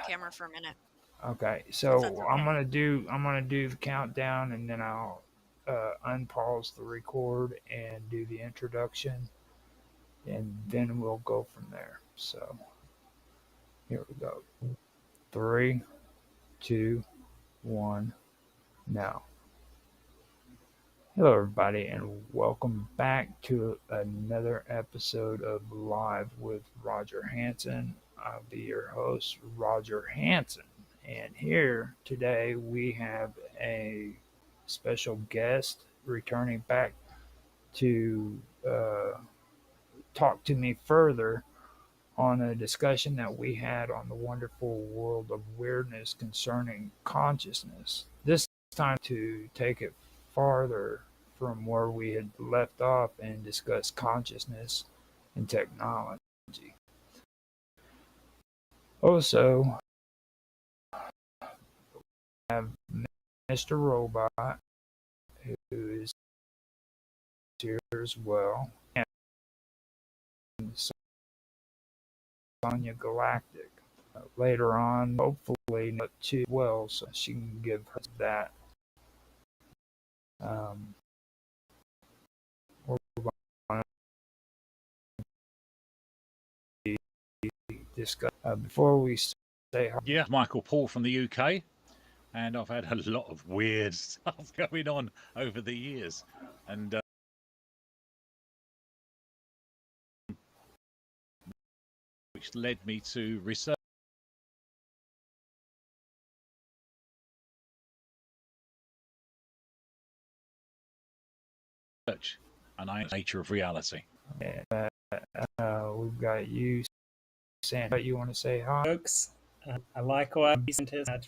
camera for a minute. Okay, If that's so okay. I'm gonna do the countdown, and then I'll unpause the record and do the introduction, and then we'll go from there. So here we go. Three, two, one, now. Hello, everybody, and welcome back to another episode of Live with Roger Hanson. I'll be your host, Roger Hanson. And here today we have a special guest returning back to talk to me further on a discussion that we had on the wonderful world of weirdness concerning consciousness. This time to take it farther from where we had left off and discuss consciousness and technology. Also, I have Mr. Robot, who is here as well, and Sonia Galactic. Later on, hopefully, not too well, so she can give her that. Um, we're going to discuss before we say hi. Yeah, Michael Paul from the UK, and I've had a lot of weird stuff going on over the years, and which led me to research and nature of reality. And, we've got you, Santa. You want to say hi? Folks, I likewise had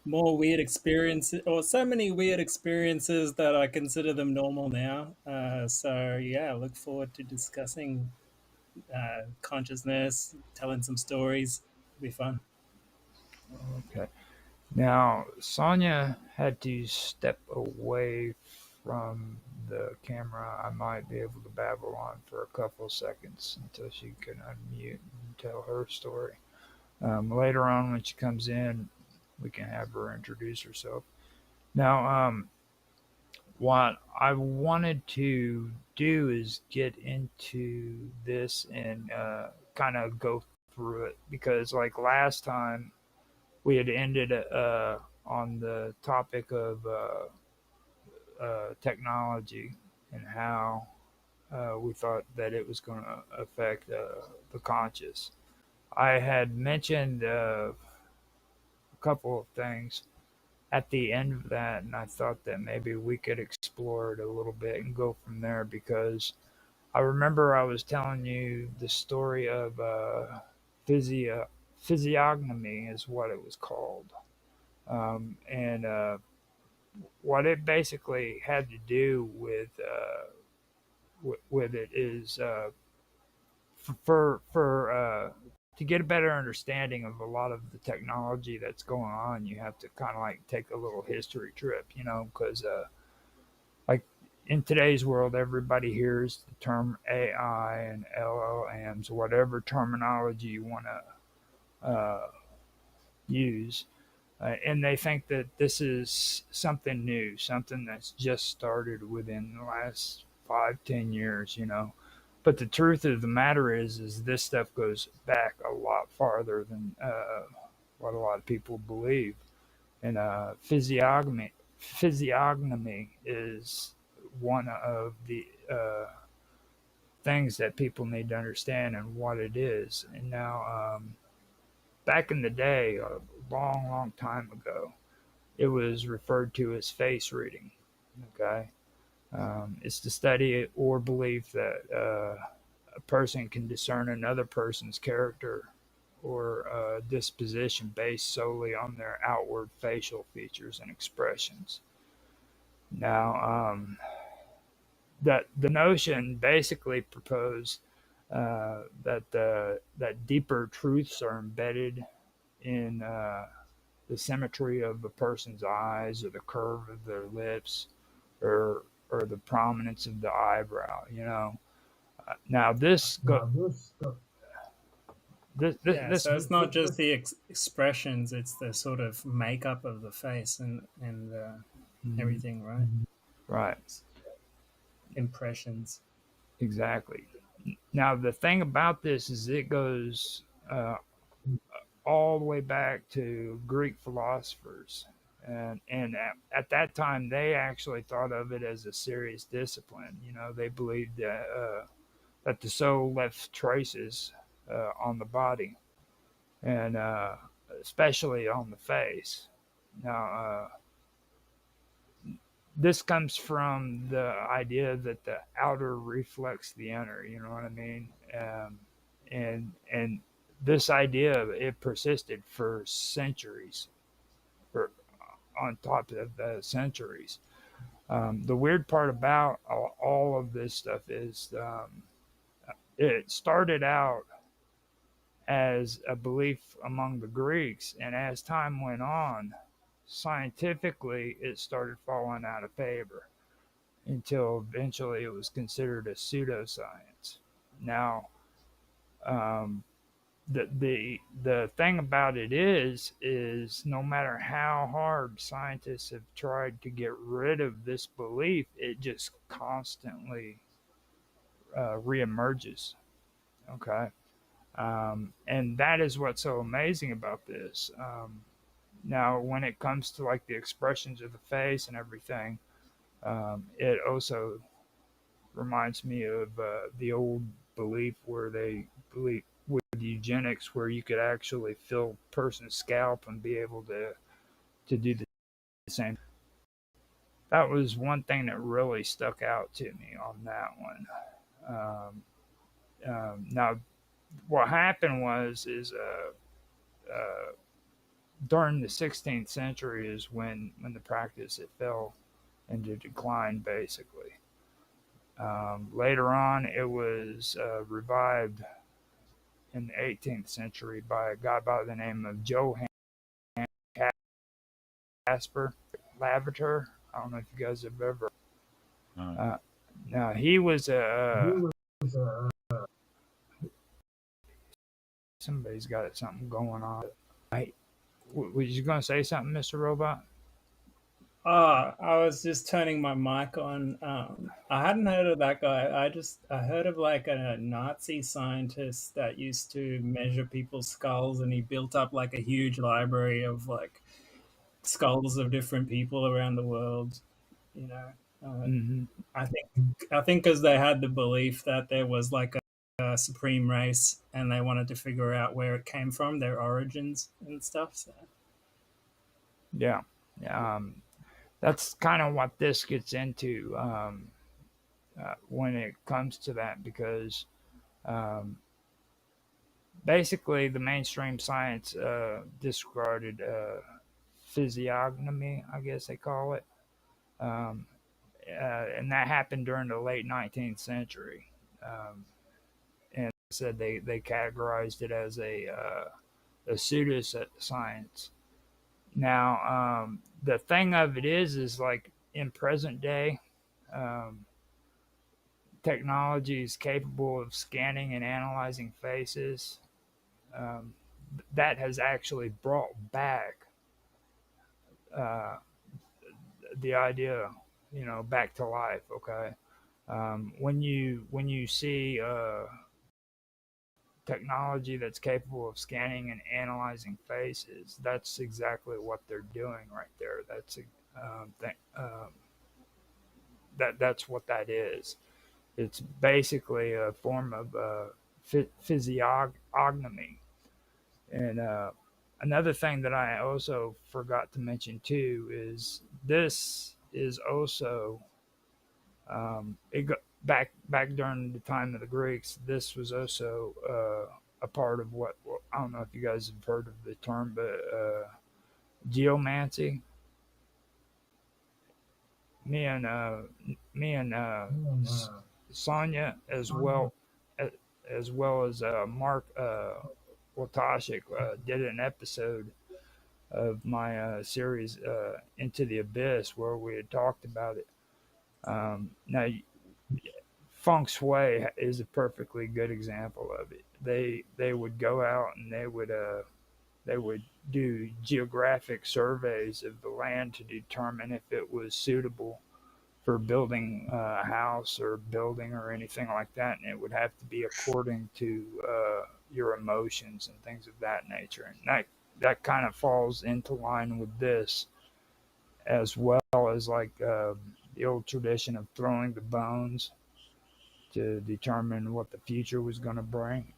more weird experiences, or so many weird experiences that I consider them normal now. So yeah, I look forward to discussing consciousness, telling some stories. It'll be fun. Okay. Now, Sonia had to step away from the camera. I might be able to babble on for a couple of seconds until she can unmute and tell her story. Later on, when she comes in, we can have her introduce herself. Now, what I wanted to do is get into this and kind of go through it because, like last time, we had ended on the topic of technology and how we thought that it was going to affect the conscious. I had mentioned a couple of things at the end of that, and I thought that maybe we could explore it a little bit and go from there because I remember I was telling you the story of physiognomy, is what it was called. And what it basically had to do with it is for to get a better understanding of a lot of the technology that's going on, you have to kind of like take a little history trip, because like in today's world, everybody hears the term AI and LLMs, whatever terminology you want to use. And they think that this is something new, something that's just started within the last 5, 10 years. But the truth of the matter is this stuff goes back a lot farther than what a lot of people believe. And physiognomy is one of the things that people need to understand and what it is. And now, back in the day, a long, long time ago, it was referred to as face reading. Okay, it's the study or belief that a person can discern another person's character or disposition based solely on their outward facial features and expressions. Now, that the notion basically proposed that deeper truths are embedded in the symmetry of a person's eyes or the curve of their lips or the prominence of the eyebrow. Now Yeah, this so it's not just the expressions; it's the sort of makeup of the face and everything, right? right, Impressions. exactly. Now the thing about this is it goes all the way back to Greek philosophers. And at that time, they actually thought of it as a serious discipline. You know, they believed that the soul left traces on the body, and especially on the face. Now, this comes from the idea that the outer reflects the inner. You know what I mean? And this idea it persisted for centuries, for on top of the centuries. The weird part about all of this stuff is it started out as a belief among the Greeks, and as time went on, scientifically it started falling out of favor until eventually it was considered a pseudoscience. Now, um, the thing about it is no matter how hard scientists have tried to get rid of this belief, it just constantly reemerges. Okay, and that is what's so amazing about this. Now, when it comes to like the expressions of the face and everything, it also reminds me of the old belief where they believe with eugenics, where you could actually feel a person's scalp and be able to do the same. That was one thing that really stuck out to me on that one. Now, what happened was is during the 16th century is when the practice it fell into decline basically. Later on, it was revived in the 18th century by a guy by the name of Johann Caspar Lavater. I don't know if you guys have ever. Uh, now he was a. Somebody's got something going on. I, was you going to say something, Mr. Robot? I was just turning my mic on. I hadn't heard of that guy. I heard of like a Nazi scientist that used to measure people's skulls, and he built up like a huge library of like skulls of different people around the world. You know, Mm-hmm. I think I think because they had the belief that there was like a supreme race, and they wanted to figure out where it came from, their origins and stuff. So Yeah. That's kind of what this gets into when it comes to that, because um, basically the mainstream science disregarded physiognomy, I guess they call it, um, and that happened during the late 19th century. And said they categorized it as a pseudoscience. Now, the thing of it is like in present day, um, technology is capable of scanning and analyzing faces. Um, that has actually brought back uh, the idea, back to life. Okay, when you see technology that's capable of scanning and analyzing faces, that's exactly what they're doing right there. That's that's what that is. It's basically a form of physiognomy. And another thing that I also forgot to mention too is this is also it go, back during the time of the Greeks. This was also a part of what, well, I don't know if you guys have heard of the term, but geomancy. Me and me and Sonia, as well as Mark Watashik, did an episode of my series Into the Abyss where we had talked about it. Now, feng shui is a perfectly good example of it. they would go out and they would do geographic surveys of the land to determine if it was suitable for building a house or building or anything like that, and it would have to be according to your emotions and things of that nature. And that kind of falls into line with this, as well as like the old tradition of throwing the bones to determine what the future was going to bring.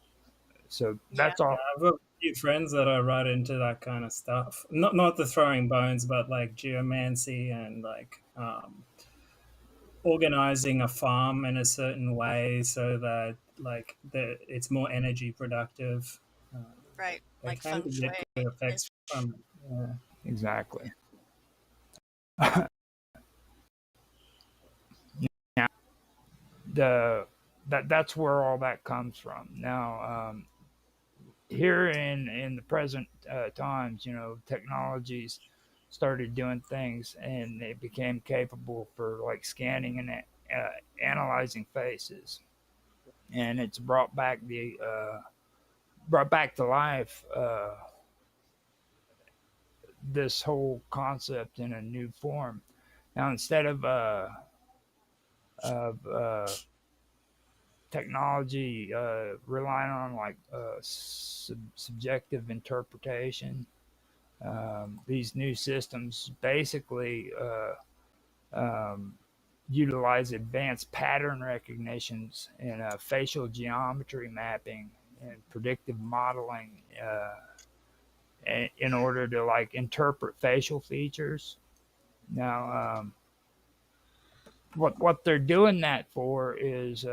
So Yeah. that's all. I've got a few friends that are right into that kind of stuff. Not the throwing bones, but like geomancy and like organizing a farm in a certain way so that like it's more energy productive. Uh, Right. they Like claim feng to get shui. good effects from it. Yeah. Exactly. Now, that's where all that comes from. Now, here in the present times, technologies started doing things, and they became capable for like scanning and analyzing faces, and it's brought back to life this whole concept in a new form. Now, instead of technology relying on like subjective interpretation, these new systems basically um, utilize advanced pattern recognitions and facial geometry mapping and predictive modeling in order to like interpret facial features. Now, what they're doing that for is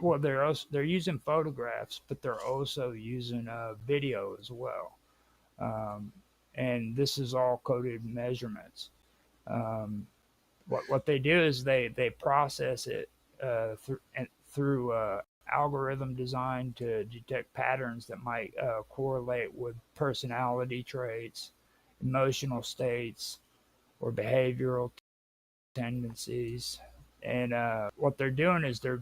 well, they're using photographs, but they're also using video as well, um, and this is all coded measurements. Um, what they do is they process it through algorithm design to detect patterns that might correlate with personality traits, emotional states, or behavioral tendencies. And what they're doing is they're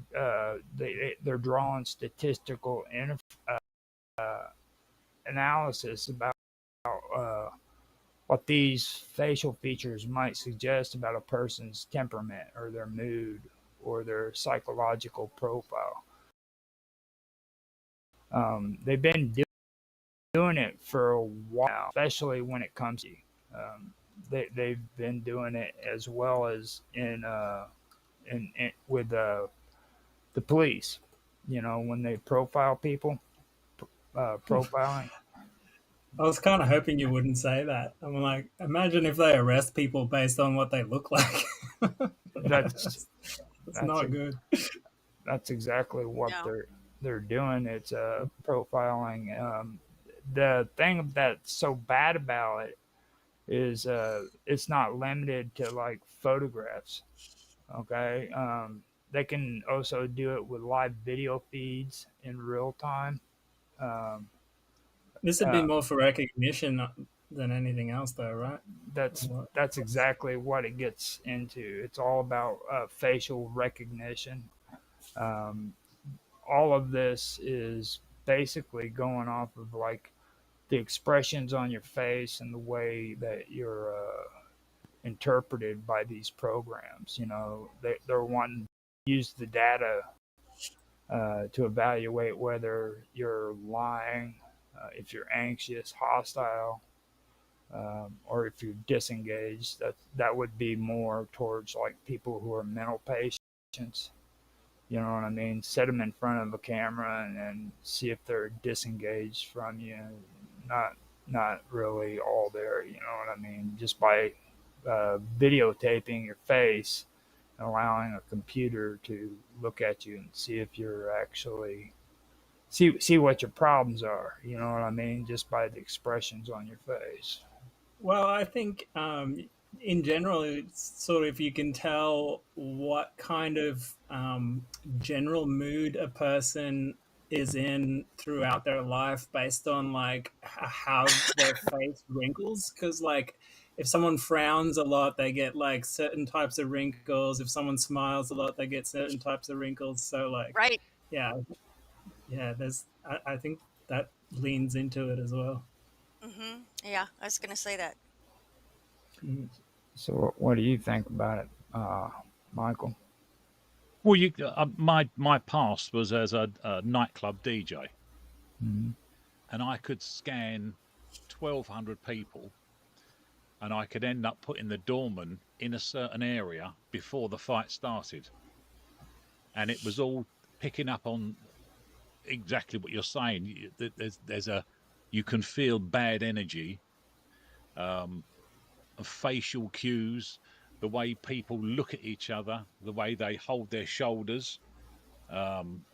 drawing statistical uh, analysis about uh, what these facial features might suggest about a person's temperament or their mood or their psychological profile. They've been doing it for a while, especially when it comes to they've been doing it as well as in with the police. When they profile people, profiling. I was kind of hoping you wouldn't say that. I'm like, imagine if they arrest people based on what they look like. That's That's that's not good. that's exactly what No. they're doing. It's profiling. The thing that's so bad about it is it's not limited to like photographs. Okay, they can also do it with live video feeds in real time. Um, This would be uh, more for recognition than anything else, though, right? that's What? that's exactly what it gets into. It's all about facial recognition. Um, all of this is basically going off of like the expressions on your face and the way that you're interpreted by these programs. They're wanting to use the data to evaluate whether you're lying, if you're anxious, hostile, or if you're disengaged. That would be more towards like people who are mental patients. You know what I mean? Set them in front of a camera and see if they're disengaged from you. Not not really all there. You know what I mean? Just by videotaping your face and allowing a computer to look at you and see if you're actually see what your problems are. You know what I mean? Just by the expressions on your face. Well, I think in general, it's sort of you can tell what kind of general mood a person is in throughout their life based on like how their face wrinkles. Because like if someone frowns a lot, they get like certain types of wrinkles. If someone smiles a lot, they get certain types of wrinkles. So like Right. yeah, yeah, I think that leans into it as well. Yeah, I was gonna say that. Mm. So, what do you think about it, Michael? Well, my past was as a nightclub DJ, Mm-hmm. and I could scan 1,200 people, and I could end up putting the doorman in a certain area before the fight started, and it was all picking up on exactly what you're saying. There's a you can feel bad energy, um, facial cues, the way people look at each other, the way they hold their shoulders. Um,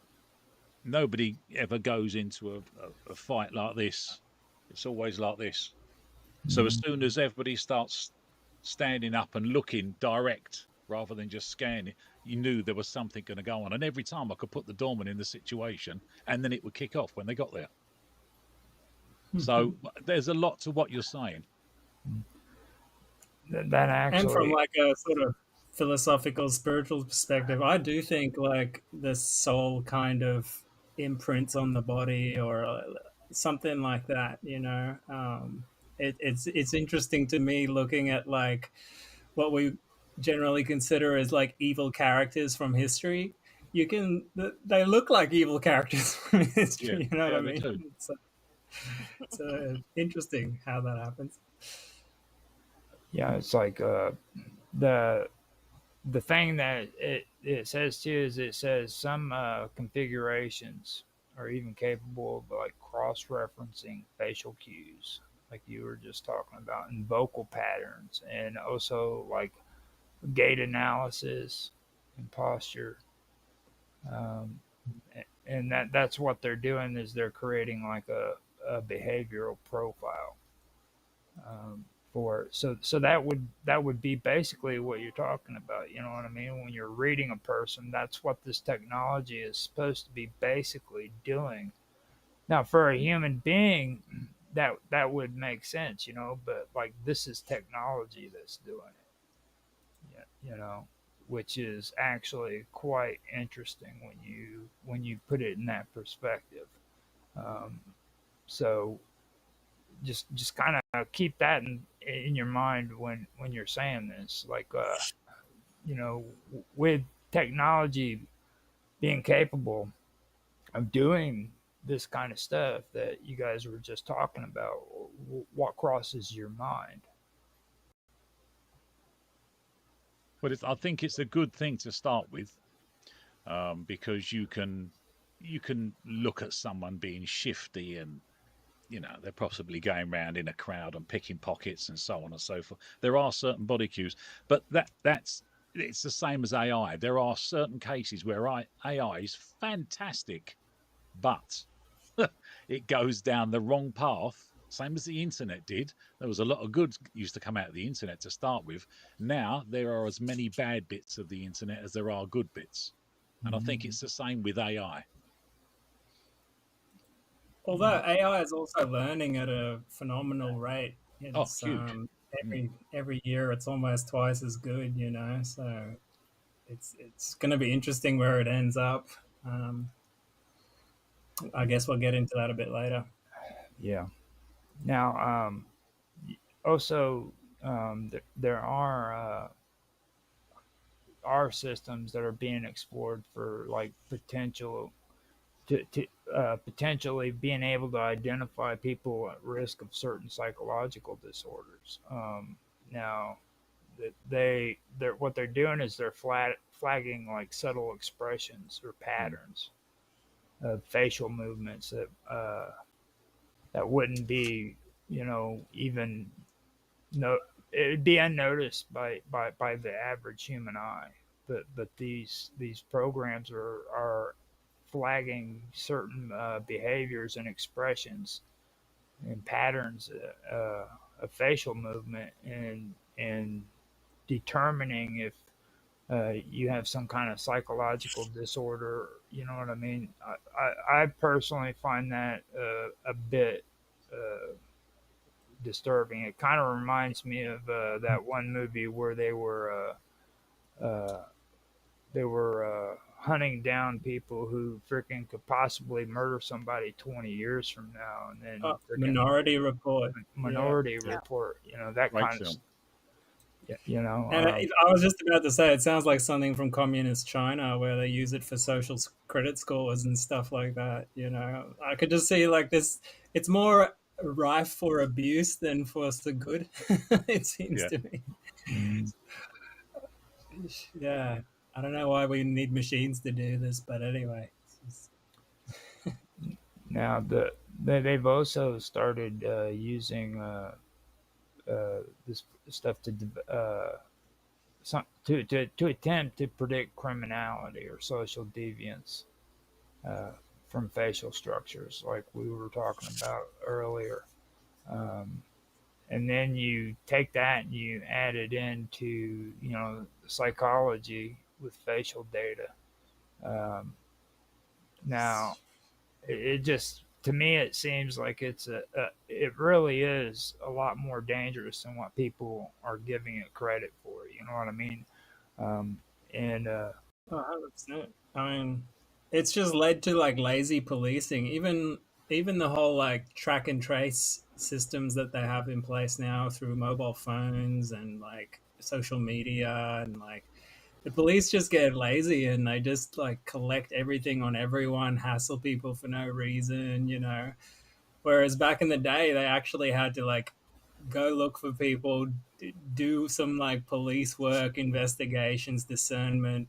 Nobody ever goes into a fight like this. It's always like this. So as Mm-hmm. soon as everybody starts standing up and looking direct rather than just scanning, you knew there was something going to go on. And every time I could put the doorman in the situation, and then it would kick off when they got there. So there's a lot to what you're saying. That And from actually, like a sort of philosophical, spiritual perspective, I do think like the soul kind of imprints on the body or something like that. It's interesting to me looking at like what we generally consider as like evil characters from history. They look like evil characters from Yeah, history. You know what yeah, I they mean? do. It's interesting how that happens. yeah, it's like the the thing that it says too is it says some configurations are even capable of like cross-referencing facial cues, like you were just talking about, and vocal patterns, and also like gait analysis and posture. Um, and that's what they're doing is they're creating like a behavioral profile um, for so that would be basically what you're talking about. You know what I mean? When you're reading a person, that's what this technology is supposed to be basically doing. Now, for a human being, that would make sense, you know. But like this is technology that's doing it, you know, which is actually quite interesting when you put it in that perspective. Um, so just kind of keep that in your mind when you're saying this, like you know, with technology being capable of doing this kind of stuff that you guys were just talking about, what crosses your mind? But I think it's a good thing to start with, because you can look at someone being shifty, and they're possibly going around in a crowd and picking pockets and so on and so forth. There are certain body cues, but that's it's the same as AI. There are certain cases where AI is fantastic, but it goes down the wrong path. Same as the internet did. There was a lot of good used to come out of the internet to start with. Now there are as many bad bits of the internet as there are good bits. And I think Mm-hmm. it's the same with AI. Although AI is also learning at a phenomenal rate, Oh, it's huge. Mm. every year it's almost twice as good, you know. So it's going to be interesting where it ends up. Um, I guess we'll get into that a bit later. Yeah. Now, also, there are systems that are being explored for like to potentially being able to identify people at risk of certain psychological disorders. Now, they're what they're doing is they're flagging like subtle expressions or Mm. patterns of facial movements that wouldn't be, you know, even no, it'd be unnoticed by the average human eye. But these programs are flagging certain behaviors and expressions and patterns of facial movement and determining if you have some kind of psychological disorder. You know what I mean? I personally find that a bit disturbing. It kind of reminds me of that one movie where uh, they were hunting down people who freaking could possibly murder somebody 20 years from now, and then freaking Minority Report. Yeah. Minority Yeah. Report, that Great kind of, film. And I was just about to say, it sounds like something from communist China where they use it for social credit scores and stuff like that. I could just see like this. It's more rife for abuse than for the good. It seems Yeah. to me. mm, Yeah, I don't know why we need machines to do this, but anyway. now they've also started using this stuff to attempt to predict criminality or social deviance uh, from facial structures, like we were talking about earlier. Um, and then you take that and you add it into psychology with facial data. Now, it just to me it seems like it really is a lot more dangerous than what people are giving it credit for. You know what I mean? Um, and 100%. I mean, it's just led to like lazy policing. Even the whole like track and trace systems that they have in place now through mobile phones and like social media, and like the police just get lazy and they just like collect everything on everyone, hassle people for no reason. Whereas back in the day, they actually had to like go look for people, do some like police work, investigations, discernment,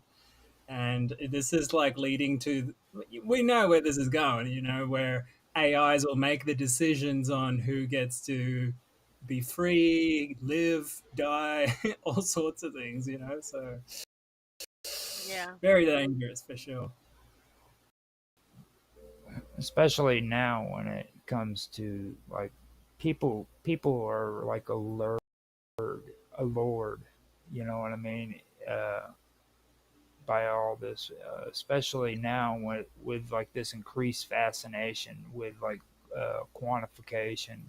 and this is like leading to, we know where this is going, where AIs will make the decisions on who gets to be free, live, die, all sorts of things. So Yeah. very dangerous for sure. especially now when it comes to like people are like allured, you know what I mean, by all this, especially now with like this increased fascination with like quantification.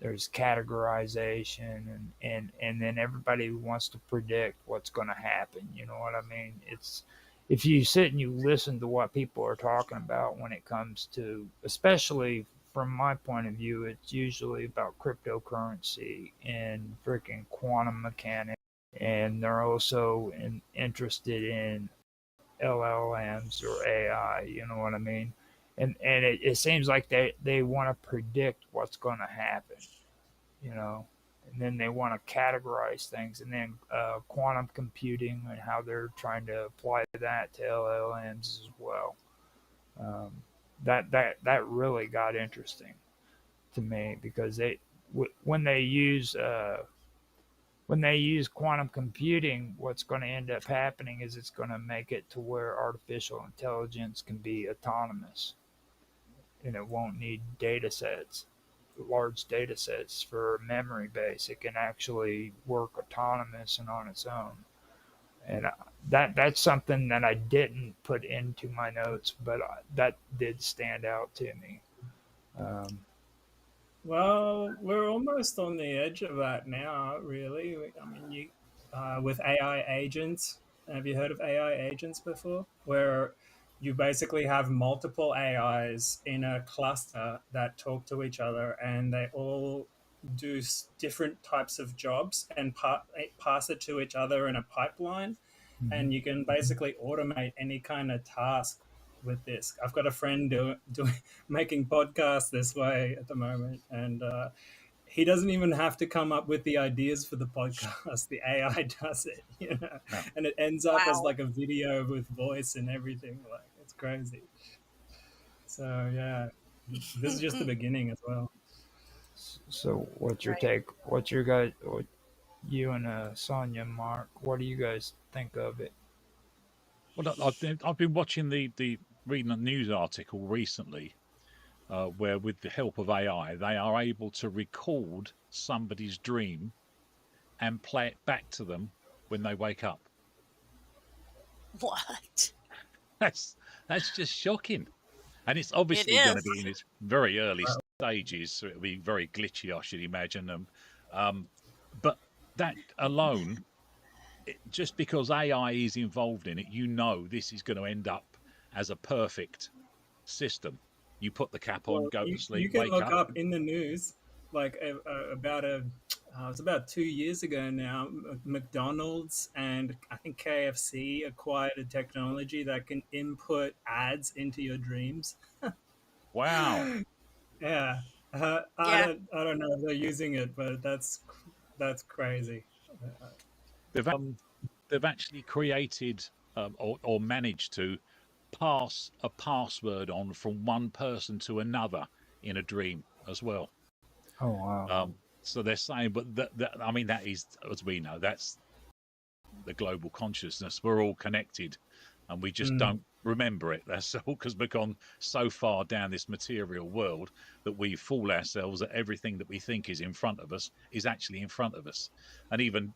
There's categorization, and then everybody wants to predict what's going to happen. You know what I mean? It's if you sit and you listen to what people are talking about when it comes to, especially from my point of view, it's usually about cryptocurrency and freaking quantum mechanics, and they're also interested in LLMs or AI. You know what I mean? And it seems like they want to predict what's going to happen, you know, and then they want to categorize things, and then quantum computing and how they're trying to apply that to LLMs as well. Um, that really got interesting to me because when they use quantum computing, what's going to end up happening is it's going to make it to where artificial intelligence can be autonomous, and it won't need data sets, large data sets for memory base. It can actually work autonomous and on its own. And that's something that I didn't put into my notes, but that did stand out to me. Um, Well, we're almost on the edge of that now, really. I mean, with AI agents, have you heard of AI agents before? Where you basically have multiple AIs in a cluster that talk to each other, and they all do different types of jobs and pass it to each other in a pipeline, mhm. and you can basically automate any kind of task with this. I've got a friend doing making podcasts this way at the moment, and he doesn't even have to come up with the ideas for the podcast. The AI does it, Yeah. and it ends up as Wow. like a video with voice and everything. Like it's crazy. So yeah, this is just the beginning as well. So, what's your Right. take? What's your guys? What you and Sonia, Mark? What do you guys think of it? Well, I've been watching the reading a news article recently where, with the help of AI, they are able to record somebody's dream and play it back to them when they wake up. What? That's that's just shocking, and it's It obviously going to is. be in its very early stages, so it'll be very glitchy, I should imagine. But that alone just because AI is involved in it, this is going to end up as a perfect system. You put the cap on, Well, go to you sleep, can wake look up. up in the news, like it's about 2 years ago now. McDonald's and I think KFC acquired a technology that can input ads into your dreams. Wow. Yeah, Yeah. I don't know if they're using it, but that's crazy. They've they've actually created or managed to pass a password on from one person to another in a dream as well. Oh wow. So they're saying, but I mean, that is, as we know, that's the global consciousness. We're all connected, and we just don't remember it. That's all, because we've gone so far down this material world that we fool ourselves that everything that we think is in front of us is actually in front of us. And even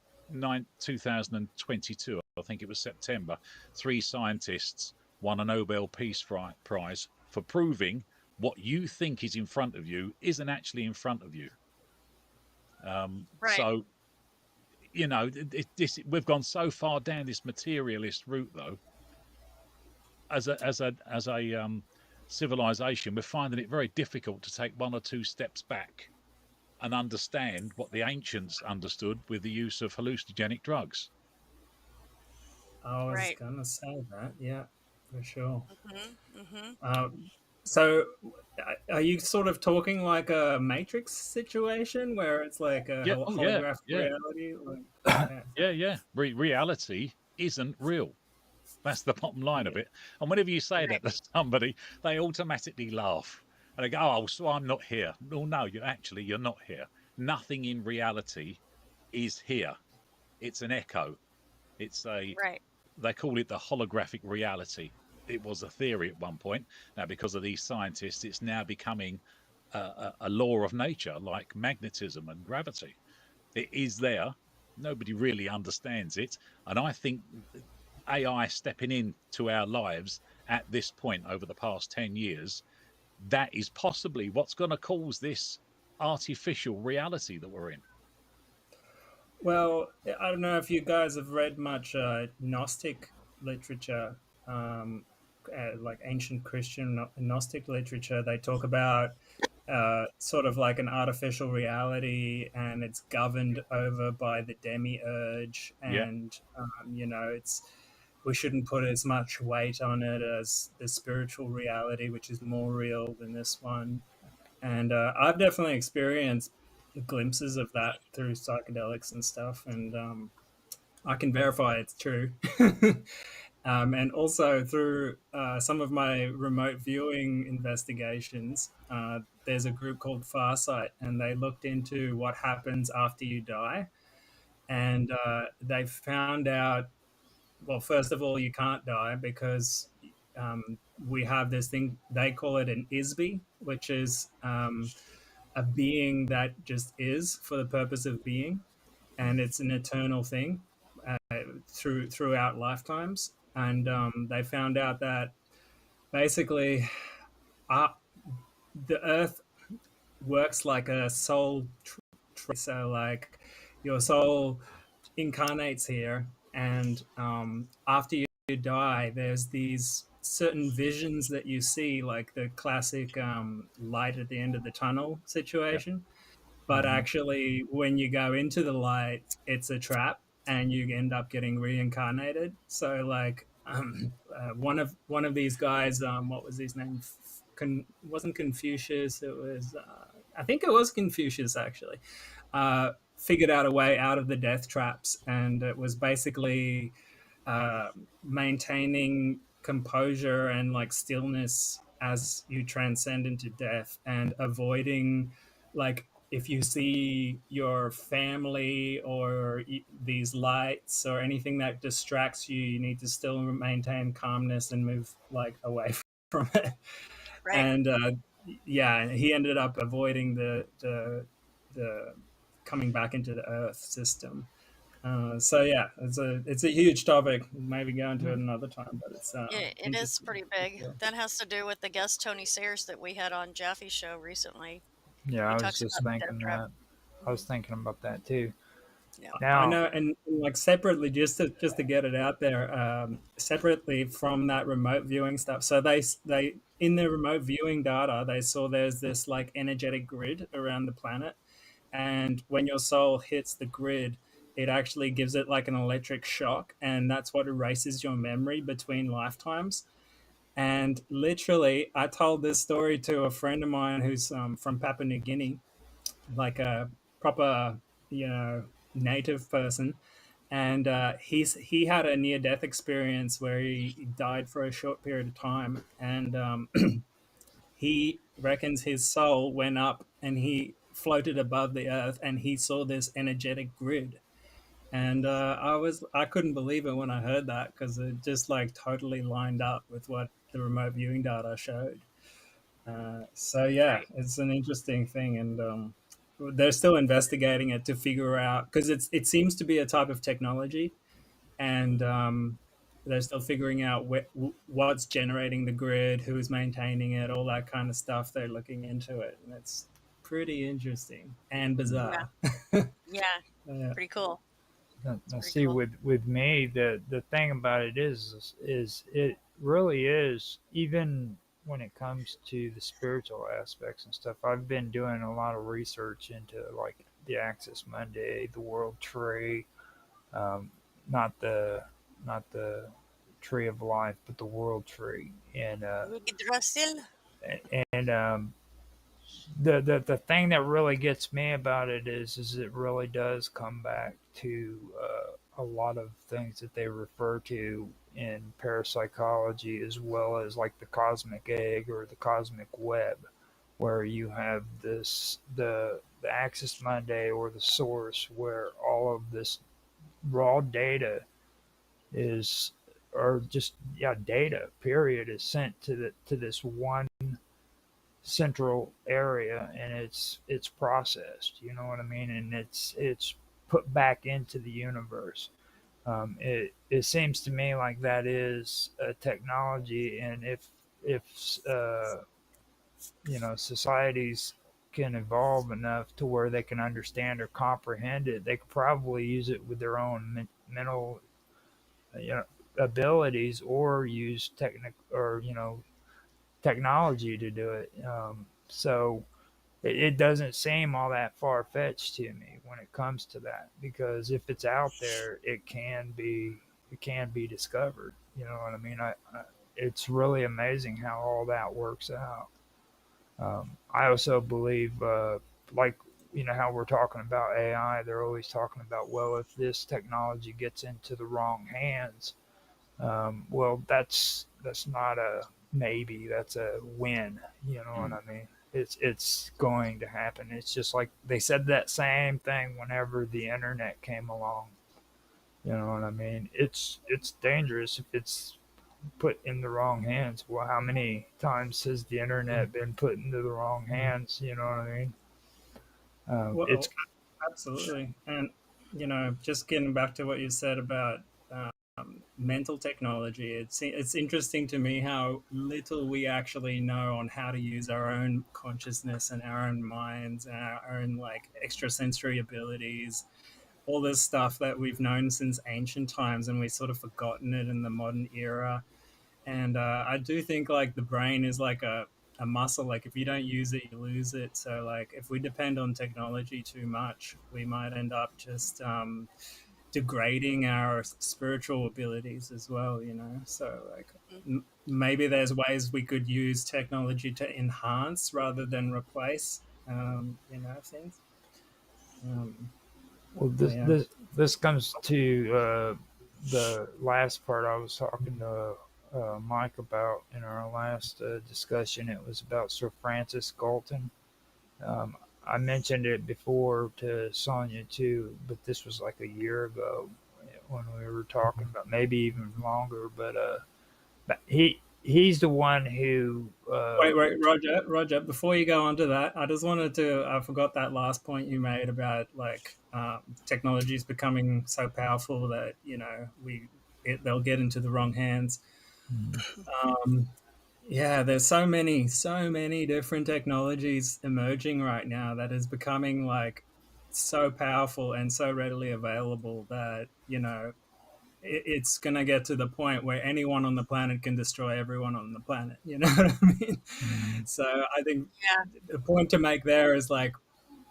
2022, I think it was September, 3 scientists won a Nobel Peace Prize for proving what you think is in front of you isn't actually in front of you. Right. So, we've gone so far down this materialist route, though. As a civilization, we're finding it very difficult to take 1 or 2 steps back and understand what the ancients understood with the use of hallucinogenic drugs. I was Right. gonna say that, yeah, for sure. Mm-hmm. Mm-hmm. So, are you sort of talking like a Matrix situation where it's like a Yeah. Oh, yeah. holographic Yeah. reality? Like, yeah. Yeah. Yeah. Reality isn't real. That's the bottom line of it. And whenever you say Right. that to somebody, they automatically laugh and they go, "Oh, so I'm not here." Well, no, you're not here. Nothing in reality is here. It's an echo. It's Right. they call it the holographic reality. It was a theory at one point. Now, because of these scientists, it's now becoming a law of nature, like magnetism and gravity. It is there. Nobody really understands it. And I think AI stepping into our lives at this point over the past 10 years, that is possibly what's going to cause this artificial reality that we're in. Well, I don't know if you guys have read much Gnostic literature, like ancient Christian Gnostic literature. They talk about sort of like an artificial reality, and it's governed over by the demiurge, Yeah. and it's we shouldn't put as much weight on it as the spiritual reality, which is more real than this one. And I've definitely experienced glimpses of that through psychedelics and stuff, and I can verify it's true. And also through some of my remote viewing investigations, there's a group called Farsight, and they looked into what happens after you die, and they found out. Well, first of all, you can't die because we have this thing they call it an ISBE, which is a being that just is for the purpose of being, and it's an eternal thing throughout lifetimes. And they found out that basically uh, the Earth works like a soul tree. So, like, your soul incarnates here, and after you die, there's these certain visions that you see, like the classic light at the end of the tunnel Yeah. situation. But actually, when you go into the light, it's a trap, and you end up getting reincarnated. So, like, one of these guys, what was his name? Wasn't Confucius? It was, I think it was Confucius actually. Figured out a way out of the death traps, and it was basically uh, maintaining composure and like stillness as you transcend into death, and avoiding, like, if you see your family or these lights or anything that distracts you, you need to still maintain calmness and move like away from it. Right. And yeah, he ended up avoiding the coming back into the Earth system. So yeah, it's a huge topic. Maybe go into it another time, but it's Yeah, it is interesting. pretty big. That has to do with the guest Tony Sayers that we had on Jaffe's show recently. Yeah, He I was talks just about the death thinking trap. that. I was thinking about that too. No. I Now, know, and like separately, just to get it out there, separately from that remote viewing stuff. So they in the remote viewing data, they saw there's this like energetic grid around the planet, and when your soul hits the grid, it actually gives it like an electric shock, and that's what erases your memory between lifetimes. And literally, I told this story to a friend of mine who's from Papua New Guinea, like a proper, you know, native person, and he had a near death experience where he died for a short period of time, and he reckons his soul went up and he floated above the earth, and he saw this energetic grid. And I couldn't believe it when I heard that, because it just like totally lined up with what the remote viewing data showed. So yeah, it's an interesting thing, and they're still investigating it to figure out, because it seems to be a type of technology, and they're still figuring out what's generating the grid, who's maintaining it, all that kind of stuff. They're looking into it, and it's pretty interesting and Yeah. bizarre. Yeah. Yeah. Pretty cool. It's now pretty see, cool. with me, the thing about it is it really is, even when it comes to the spiritual aspects and stuff. I've been doing a lot of research into like the Axis Monday, the World Tree, um, not the Tree of Life, but the World Tree, Yggdrasil. and the thing that really gets me about it is it really does come back to a lot of things that they refer to in parapsychology, as well as like the cosmic egg or the cosmic web, where you have the axis Monday or the source, where all of this raw data is, or just, yeah, data period, is sent to this one central area, and it's processed, you know what I mean, and it's put back into the universe. It seems to me like that is a technology, and if societies can evolve enough to where they can understand or comprehend it, they could probably use it with their own mental, you know, abilities, or use technic or technology to do it. So it doesn't seem all that far fetched to me when it comes to that, because if it's out there, it can be discovered. You know what I mean? It's really amazing how all that works out. I also believe, like, how we're talking about AI, they're always talking about, well, if this technology gets into the wrong hands, well, that's not a maybe, that's a win. You know what I mean? It's going to happen. It's just like they said that same thing whenever the internet came along. You know what I mean? It's dangerous if it's put in the wrong hands. Well, how many times has the internet been put into the wrong hands? You know what I mean? It's Well, absolutely. And, just getting back to what you said about mental technology, it's interesting to me how little we actually know on how to use our own consciousness and our own minds and our own like extrasensory abilities, all this stuff that we've known since ancient times, and we've sort of forgotten it in the modern era. And I do think like the brain is like a muscle. Like if you don't use it, you lose it. So like if we depend on technology too much, we might end up just degrading our spiritual abilities as well. So like maybe there's ways we could use technology to enhance rather than replace. Things. Um, Well, but this yeah. this this comes to the last part I was talking to Mike about in our last discussion. It was about Sir Francis Galton. Um, I mentioned it before to Sonia too, but this was like a year ago when we were talking about, maybe even longer. But he's the one who Wait, Roger. Before you go on to that, I just wanted to. I forgot that last point you made about like technology is becoming so powerful that they'll get into the wrong hands. Um, yeah, there's so many different technologies emerging right now that is becoming like so powerful and so readily available that, it's going to get to the point where anyone on the planet can destroy everyone on the planet. You know what I mean? Mhm. So I think Yeah. the point to make there is like,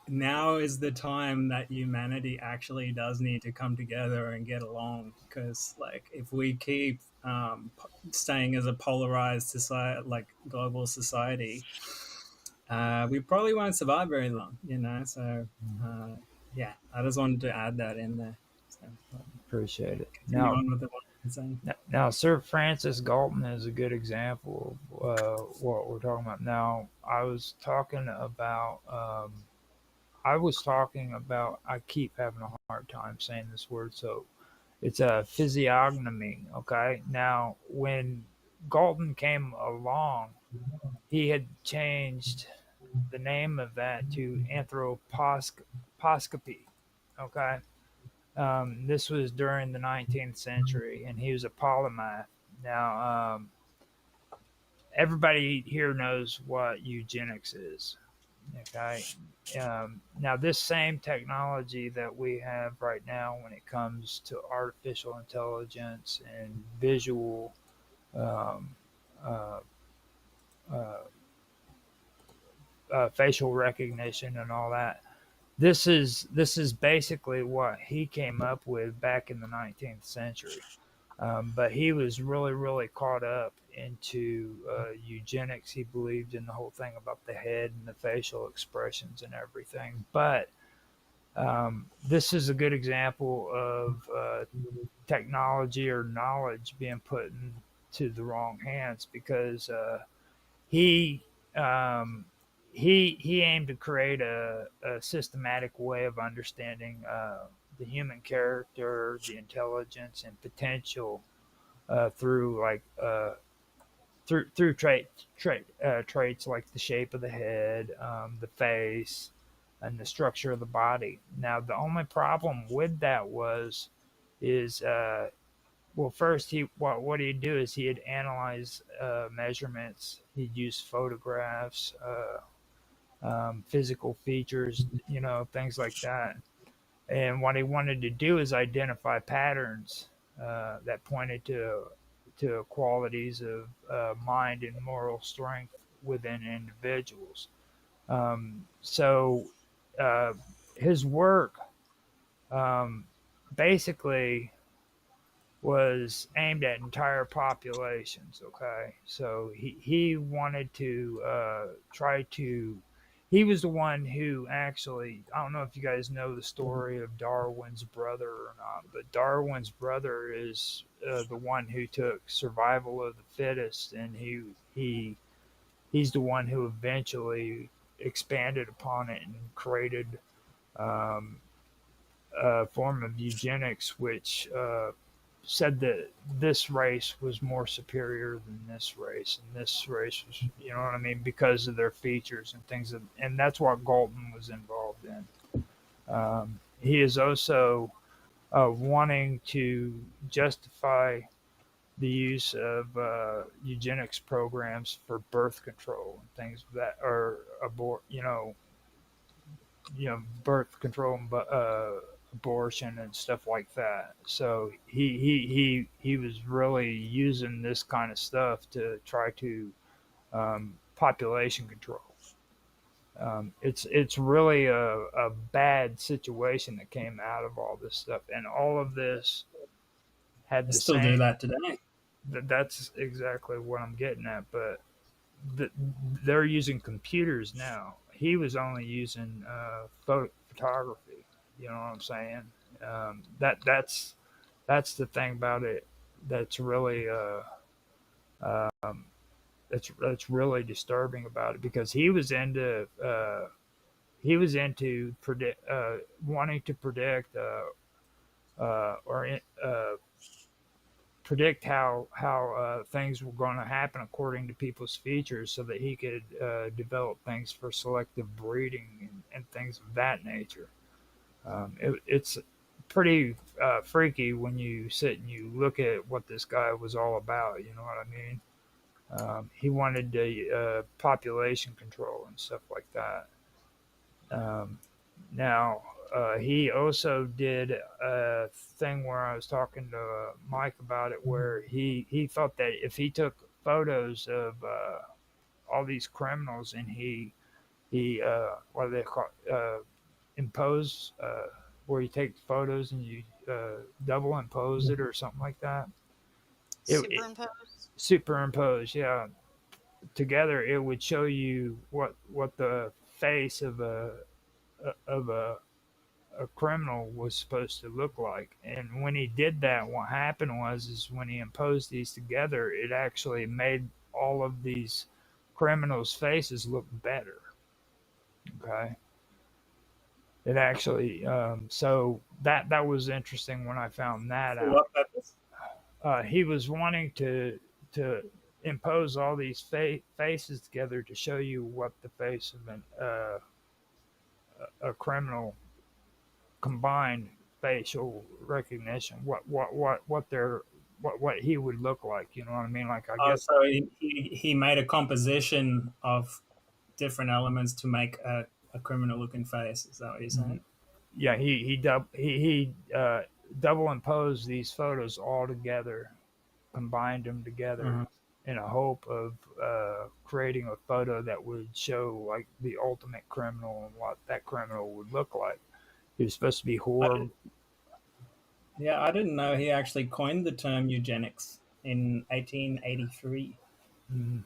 now is the time that humanity actually does need to come together and get along, because like if we keep staying as a polarized society, like global society, we probably won't survive very long. So uh, yeah, I just wanted to add that in there. So Appreciate it. continue on with the one I'm saying. Now, Sir Francis Galton is a good example of what we're talking about. Now, I keep having a hard time saying this word, so it's a physiognomy. Okay. Now, when Galton came along, he had changed the name of that to anthroposcopy. Okay. This was during the 19th century, and he was a polymath. Now, everybody here knows what eugenics is. Okay. Now, this same technology that we have right now when it comes to artificial intelligence and visual um, uh, uh, facial recognition and all that, this is basically what he came up with back in the 19th century. But he was really, really caught up into eugenics. He believed in the whole thing about the head and the facial expressions and everything. But this is a good example of technology or knowledge being put into the wrong hands, because he um, he aimed to create a systematic way of understanding the human character, the intelligence, and potential through traits like the shape of the head, the face, and the structure of the body. Now, the only problem with that is well, first what he'd do is he'd analyze measurements. He'd use photographs, physical features, things like that. And what he wanted to do is identify patterns that pointed to qualities of mind and moral strength within individuals. So uh, his work um, basically was aimed at entire populations. Okay, so he wanted to try to. He was the one who actually. I don't know if you guys know the story of Darwin's brother or not, but Darwin's brother is the one who took survival of the fittest, and he's the one who eventually expanded upon it and created um, a form of eugenics, which said that this race was more superior than this race, and this race was, what I mean, because of their features and things, and that's what Galton was involved in. He is also wanting to justify the use of eugenics programs for birth control and things that are birth control and abortion and stuff like that. So he was really using this kind of stuff to try to population control. It's really a bad situation that came out of all this stuff, and all of this had I the still do same. that today. That's exactly what I'm getting at, but the, they're using computers now. He was only using photography. You know what I'm saying? That's the thing about it. That's really that's really disturbing about it, because he was into wanting to or predict how things were going to happen according to people's features, so that he could develop things for selective breeding and things of that nature. It's pretty freaky when you sit and you look at what this guy was all about. You know what I mean? He wanted the population control and stuff like that. Um, now, he also did a thing where I was talking to Mike about it, where he thought that if he took photos of all these criminals and he what do they call impose, where you take photos and you double impose it or something like that. It Superimpose. superimpose, yeah, together it would show you what the face of a criminal was supposed to look like. And when he did that, what happened was is when he imposed these together, it actually made all of these criminals' faces look better. Okay. It actually, so that was interesting when I found that For out. what purpose? He was wanting to impose all these faces together to show you what the face of a criminal combined facial recognition, what their what he would look like. You know what I mean? Like I Oh, guess, so he made a composition of different elements to make a criminal looking face. Is that what you're saying? yeah, he double imposed these photos all together, combined them together Uh-huh. in a hope of creating a photo that would show like the ultimate criminal and what that criminal would look like. He was supposed to be I, horrible. yeah, I didn't know he actually coined the term eugenics in 1883. Mhm.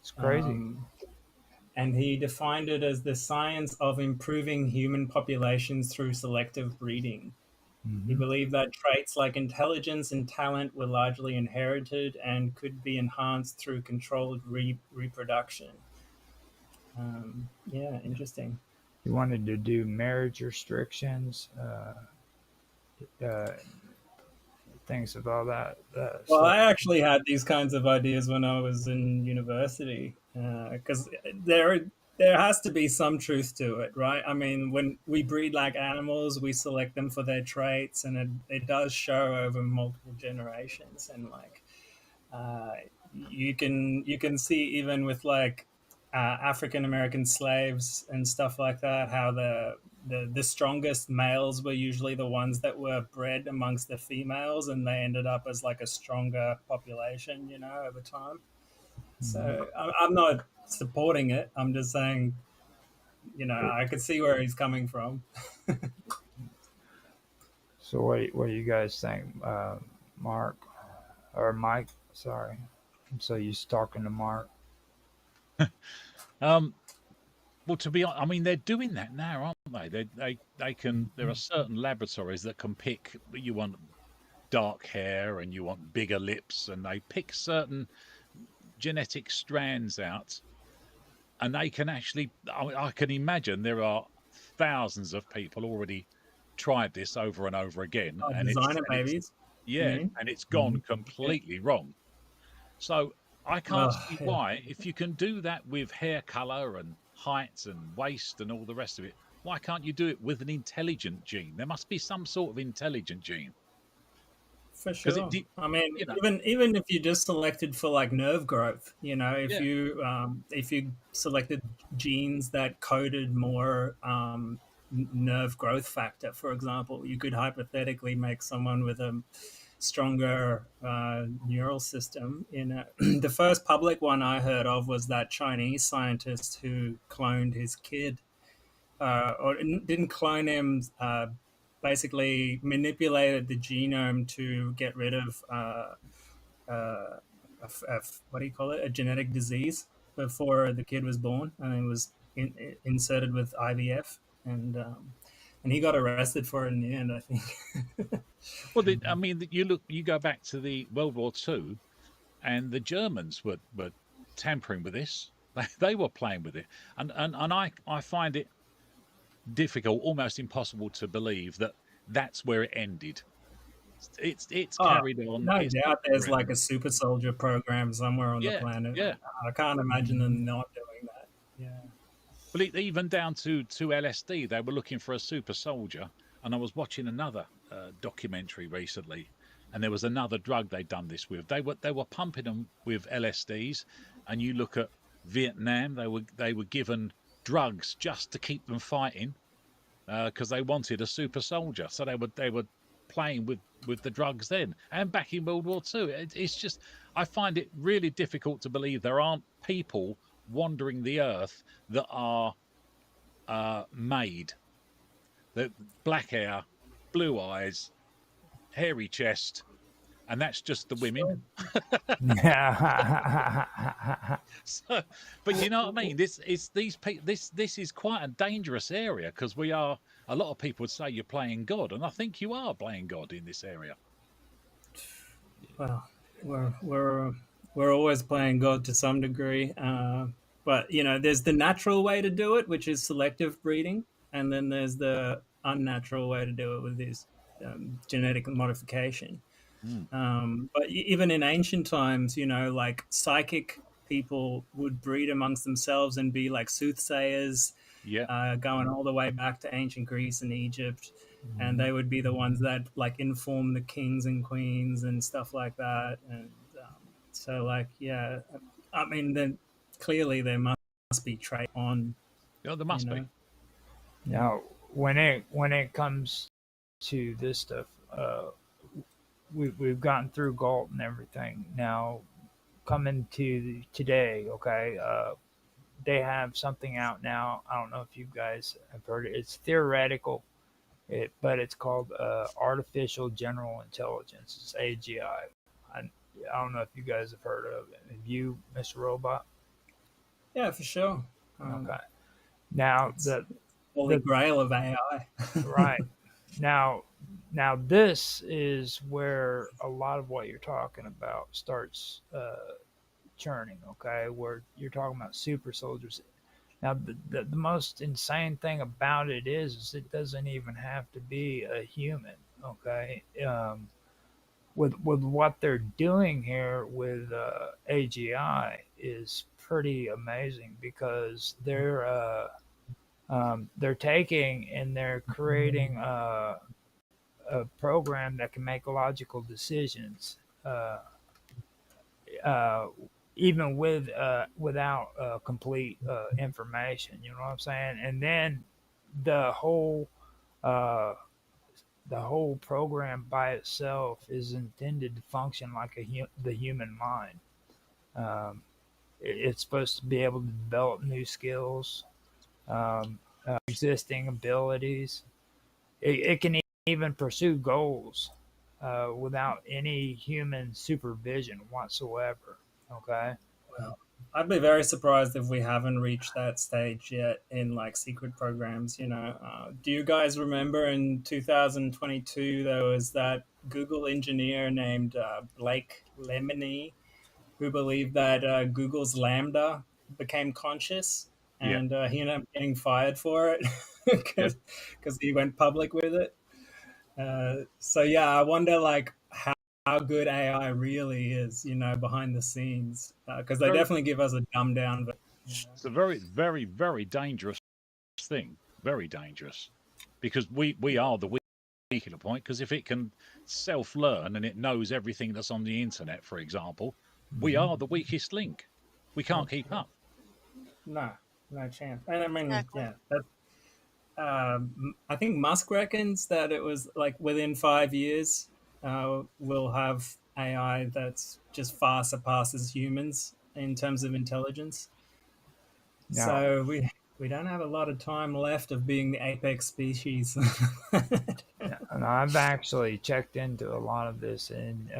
It's crazy. Um, and he defined it as the science of improving human populations through selective breeding. He Hmm. believed that traits like intelligence and talent were largely inherited and could be enhanced through controlled reproduction. Yeah, interesting. He wanted to do marriage restrictions, uh, things of all that Well, stuff. I actually had these kinds of ideas when I was in university, because there has to be some truth to it, right? I mean, when we breed like animals, we select them for their traits, and it does show over multiple generations. And like, uh, you can see even with like African American slaves and stuff like that, how the strongest males were usually the ones that were bred amongst the females, and they ended up as like a stronger population, over time. Mhm. So I'm not supporting it. I'm just saying, So, I could see where he's coming from. so what do you guys think, Mark or Mike? Sorry, I'm so used to talking to Mark. Um, well, to be honest, I mean, they're doing that now, aren't they? They can. There are certain laboratories that can pick. You want dark hair and you want bigger lips, and they pick certain genetic strands out, and they can actually. I can imagine there are thousands of people already tried this over and over again, and Designer it's babies, you yeah, mean? and it's gone Mhm. Yeah. completely wrong. So I can't Oh, see yeah. why, if you can do that with hair color and height and waist and all the rest of it, why can't you do it with an intelligent gene? There must be some sort of intelligent gene For because sure. I mean, you know, even if you just selected for like nerve growth, if yeah, you selected genes that coded more nerve growth factor, for example, you could hypothetically make someone with a stronger neural system. The first public one I heard of was that Chinese scientist who cloned his kid, or didn't clone him. Basically, manipulated the genome to get rid of what do you call it? A genetic disease before the kid was born, and it was inserted with IVF, and he got arrested for it in the end, I think. well, I mean, you go back to the World War II, and the Germans were tampering with this. They were playing with it, and I find it difficult, almost impossible to believe that that's where it ended. It's Oh, carried on. no It's not doubt there's like around. a super soldier program somewhere on the Yeah, planet. yeah. I can't imagine Mhm. them not doing that. Yeah. Well, even down to LSD, they were looking for a super soldier. And I was watching another documentary recently, and there was another drug they'd done this with. They were pumping them with LSDs, and you look at Vietnam, they were given drugs just to keep them fighting, because they wanted a super soldier. So they were playing with the drugs then, and back in World War II. It's just, I find it really difficult to believe there aren't people wandering the earth that are made, that black hair, blue eyes, hairy chest, and that's just the women. So, but you know what I mean. This is this is quite a dangerous area, because we are. A lot of people would say you're playing God, and I think you are playing God in this area. Well, we're always playing God to some degree, but you know, there's the natural way to do it, which is selective breeding, and then there's the unnatural way to do it with this genetic modification. Mm. But even in ancient times, you know, like psychic people would breed amongst themselves and be like soothsayers, Yeah, going all the way back to ancient Greece and Egypt, and they would be the ones that like inform the kings and queens and stuff like that. And so, like, yeah, I mean, then clearly there must be trait on, yeah, there you must be. know. Now, when it comes to this stuff, we've gotten through Galt and everything. Now, coming to today, okay, they have something out now. I don't know if you guys have heard it. It's theoretical, but it's called artificial general intelligence. It's AGI. I don't know if you guys have heard of it. Have you, Mr. Robot? Yeah, for sure. Okay. Now It's the holy the grail of AI. right now now this is where a lot of what you're talking about starts churning. Okay, where you're talking about super soldiers. Now the most insane thing about it is it doesn't even have to be a human. Okay. With what they're doing here with AGI is pretty amazing, because they're taking and they're creating a program that can make logical decisions, uh, uh, even without complete information. You know what I'm saying? And then the whole uh, the whole program by itself is intended to function like the human mind. Um, it's supposed to be able to develop new skills, existing abilities. It can even pursue goals without any human supervision whatsoever. Okay. Well, I'd be very surprised if we haven't reached that stage yet in like secret programs. You know, do you guys remember in 2022 there was that Google engineer named Blake Lemony who believed that Google's Lambda became conscious, Yeah, and he ended up getting fired for it yeah. because he went public with it. So yeah, I wonder like how good AI really is, you know, behind the scenes, because they Very, definitely give us a dumbed down. But you know. it's a very, very, very dangerous thing. Very dangerous, because we are the weaker point. Because if it can self-learn and it knows everything that's on the internet, for example, we Mm-hmm. are the weakest link. We can't keep up. No, no chance. And I mean, Exactly. yeah, that, I think Musk reckons that it was like within 5 years, we'll have AI that's just far surpasses humans in terms of intelligence. Now, So we don't have a lot of time left of being the apex species. and I've actually checked into a lot of this, and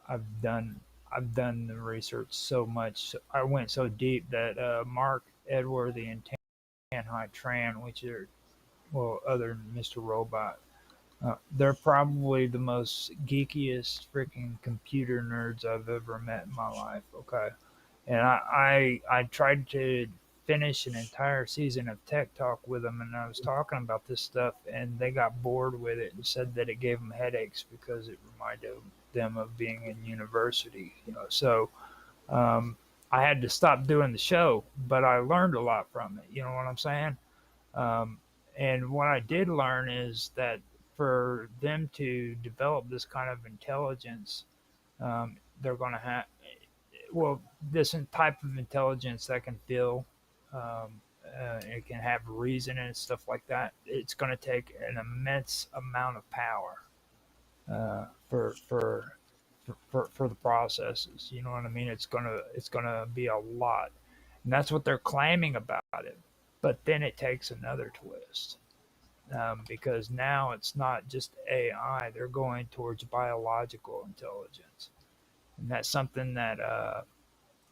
I've done I've done the research so much. I went so deep that Mark Edworthy and Tanhai Tran, which are, well, other than Mr. Robot, they're probably the most geekiest freaking computer nerds I've ever met in my life. Okay, and I tried to finish an entire season of Tech Talk with them, and I was talking about this stuff, and they got bored with it and said that it gave them headaches because it reminded them of being in university. You know, so I had to stop doing the show, but I learned a lot from it. You know what I'm saying? Um, and what I did learn is that for them to develop this kind of intelligence, they're going to have, well, this type of intelligence that can feel, um, it can have reason and stuff like that. It's going to take an immense amount of power uh, for, for for the processes. You know what I mean? It's gonna be a lot, and that's what they're claiming about it. But then it takes another twist because now it's not just AI; they're going towards biological intelligence, and that's something that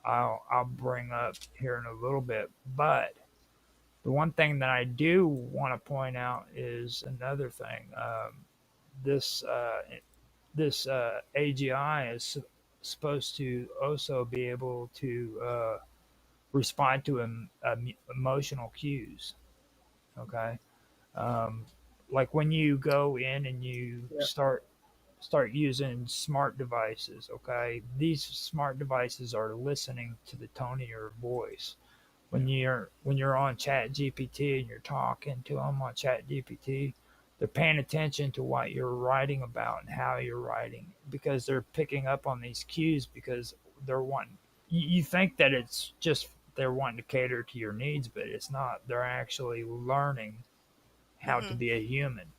I'll bring up here in a little bit. But the one thing that I do want to point out is another thing. This this AGI is supposed to also be able to respond to emotional cues. Okay, um, like when you go in and you Yeah. start using smart devices. Okay, these smart devices are listening to the tone of your voice. When you're on Chat GPT and you're talking to them on Chat GPT, they're paying attention to what you're writing about and how you're writing because they're picking up on these cues because they're wanting. You think that it's just they're wanting to cater to your needs, but it's not. They're actually learning how to Hmm. be a human.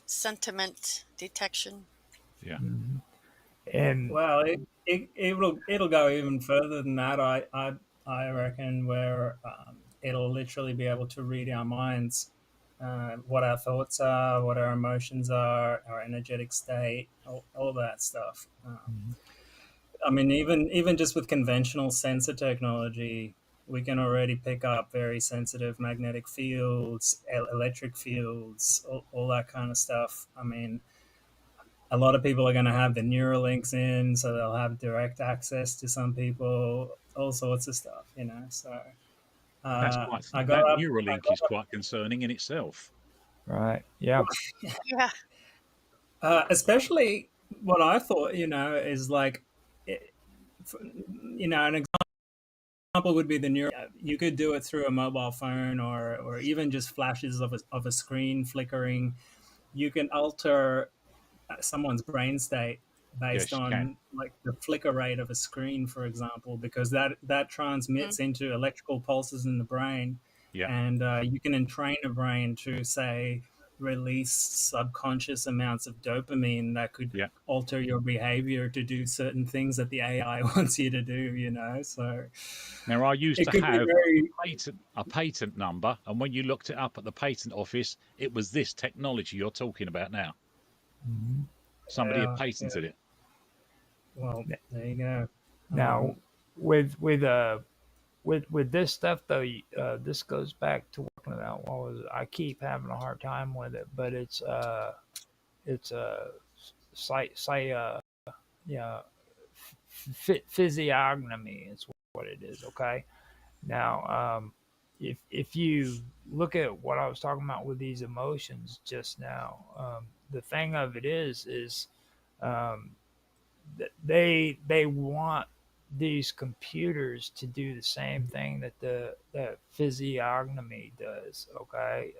Sentiment detection. Yeah. Mhm. And Well, it'll go even further than that. I reckon where it'll literally be able to read our minds, what our thoughts are, what our emotions are, our energetic state, all that stuff. I mean, even just with conventional sensor technology, we can already pick up very sensitive magnetic fields, electric fields, all that kind of stuff. I mean, a lot of people are going to have the Neuralinks in, so they'll have direct access to some people, all sorts of stuff, you know. So That's quite I got that up, I Neuralink is got quite concerning in itself. right, yeah, Yeah. especially what I thought, is like, it, an example would be the neural. You could do it through a mobile phone or even just flashes of a screen flickering. You can alter someone's brain state based Yes, you can. on like the flicker rate of a screen, for example, because that Mm-hmm. transmits into electrical pulses in the brain, Yeah, and you can entrain a brain to say release subconscious amounts of dopamine that could yeah. alter your behavior to do certain things that the AI wants you to do. So Now, I used it to could be have very a patent number, and when you looked it up at the patent office, it was this technology you're talking about now. mhm. Somebody had yeah, yeah. patented it. Well, there you go. Now with with uh with this stuff though, this goes back to working about what was it? I keep having a hard time with it, but it's yeah physiognomy is what it is. Okay, now if you look at what I was talking about with these emotions just now, the thing of it is um, they want these computers to do the same thing that the physiognomy does. Okay,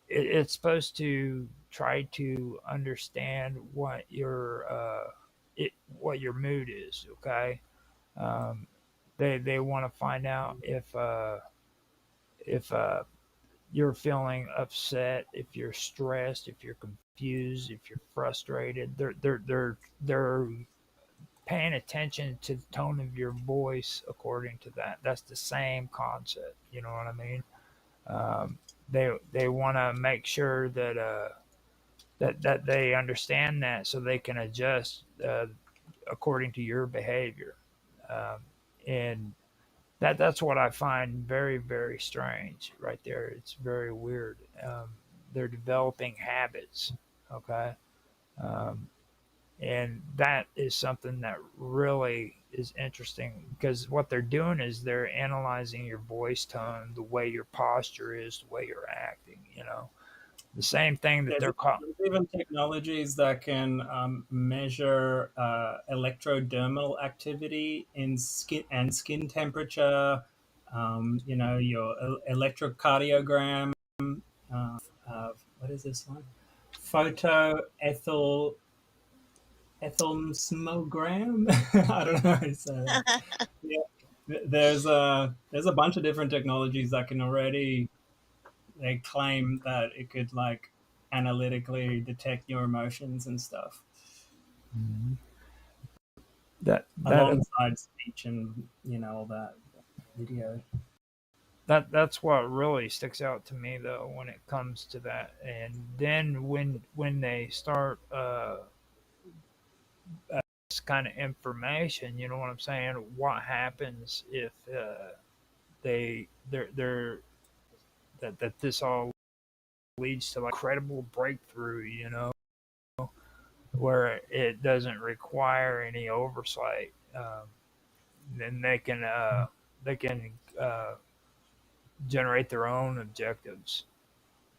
it's supposed to try to understand what your mood is. Okay, um, they want to find out if you're feeling upset, if you're stressed, if you're confused, if you're frustrated. They're paying attention to the tone of your voice according to that. That's the same concept. You know what I mean? Um, they want to make sure that they understand that so they can adjust according to your behavior. Um, and that's what I find very very strange right there. It's very weird. They're developing habits. Okay. Um, and that is something that really is interesting because what they're doing is they're analyzing your voice tone, the way your posture is, the way you're acting. The same thing that There's, they're called. there's even technologies that can measure electrodermal activity in skin temperature. Your electrocardiogram. What is this one? Photoethyl ethylsmogram. I don't know how to say that. Yeah. there's a bunch of different technologies that can already, they claim that it could like analytically detect your emotions and stuff Mhm. That alongside speech and all that video. that's what really sticks out to me though when it comes to that. And then when they start this kind of information, you know what I'm saying? What happens if they're that this all leads to like incredible breakthrough, you know, where it doesn't require any oversight. Then they can generate their own objectives.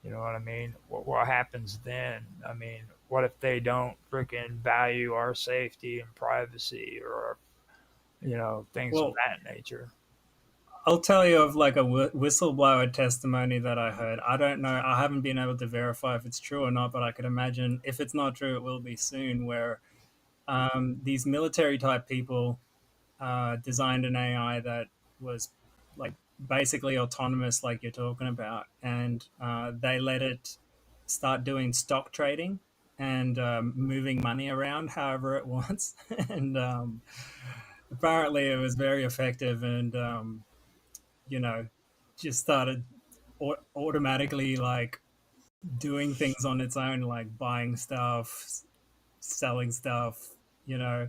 You know what I mean? What happens then? I mean, what if they don't freaking value our safety and privacy, or things of Well, that nature? I'll tell you of like a whistleblower testimony that I heard. I don't know. I haven't been able to verify if it's true or not, but I could imagine if it's not true, it will be soon. Where these military type people designed an AI that was like basically autonomous, like you're talking about, and they let it start doing stock trading and moving money around however it wants. And apparently, it was very effective, and you know, just started automatically like doing things on its own, like buying stuff, selling stuff. You know,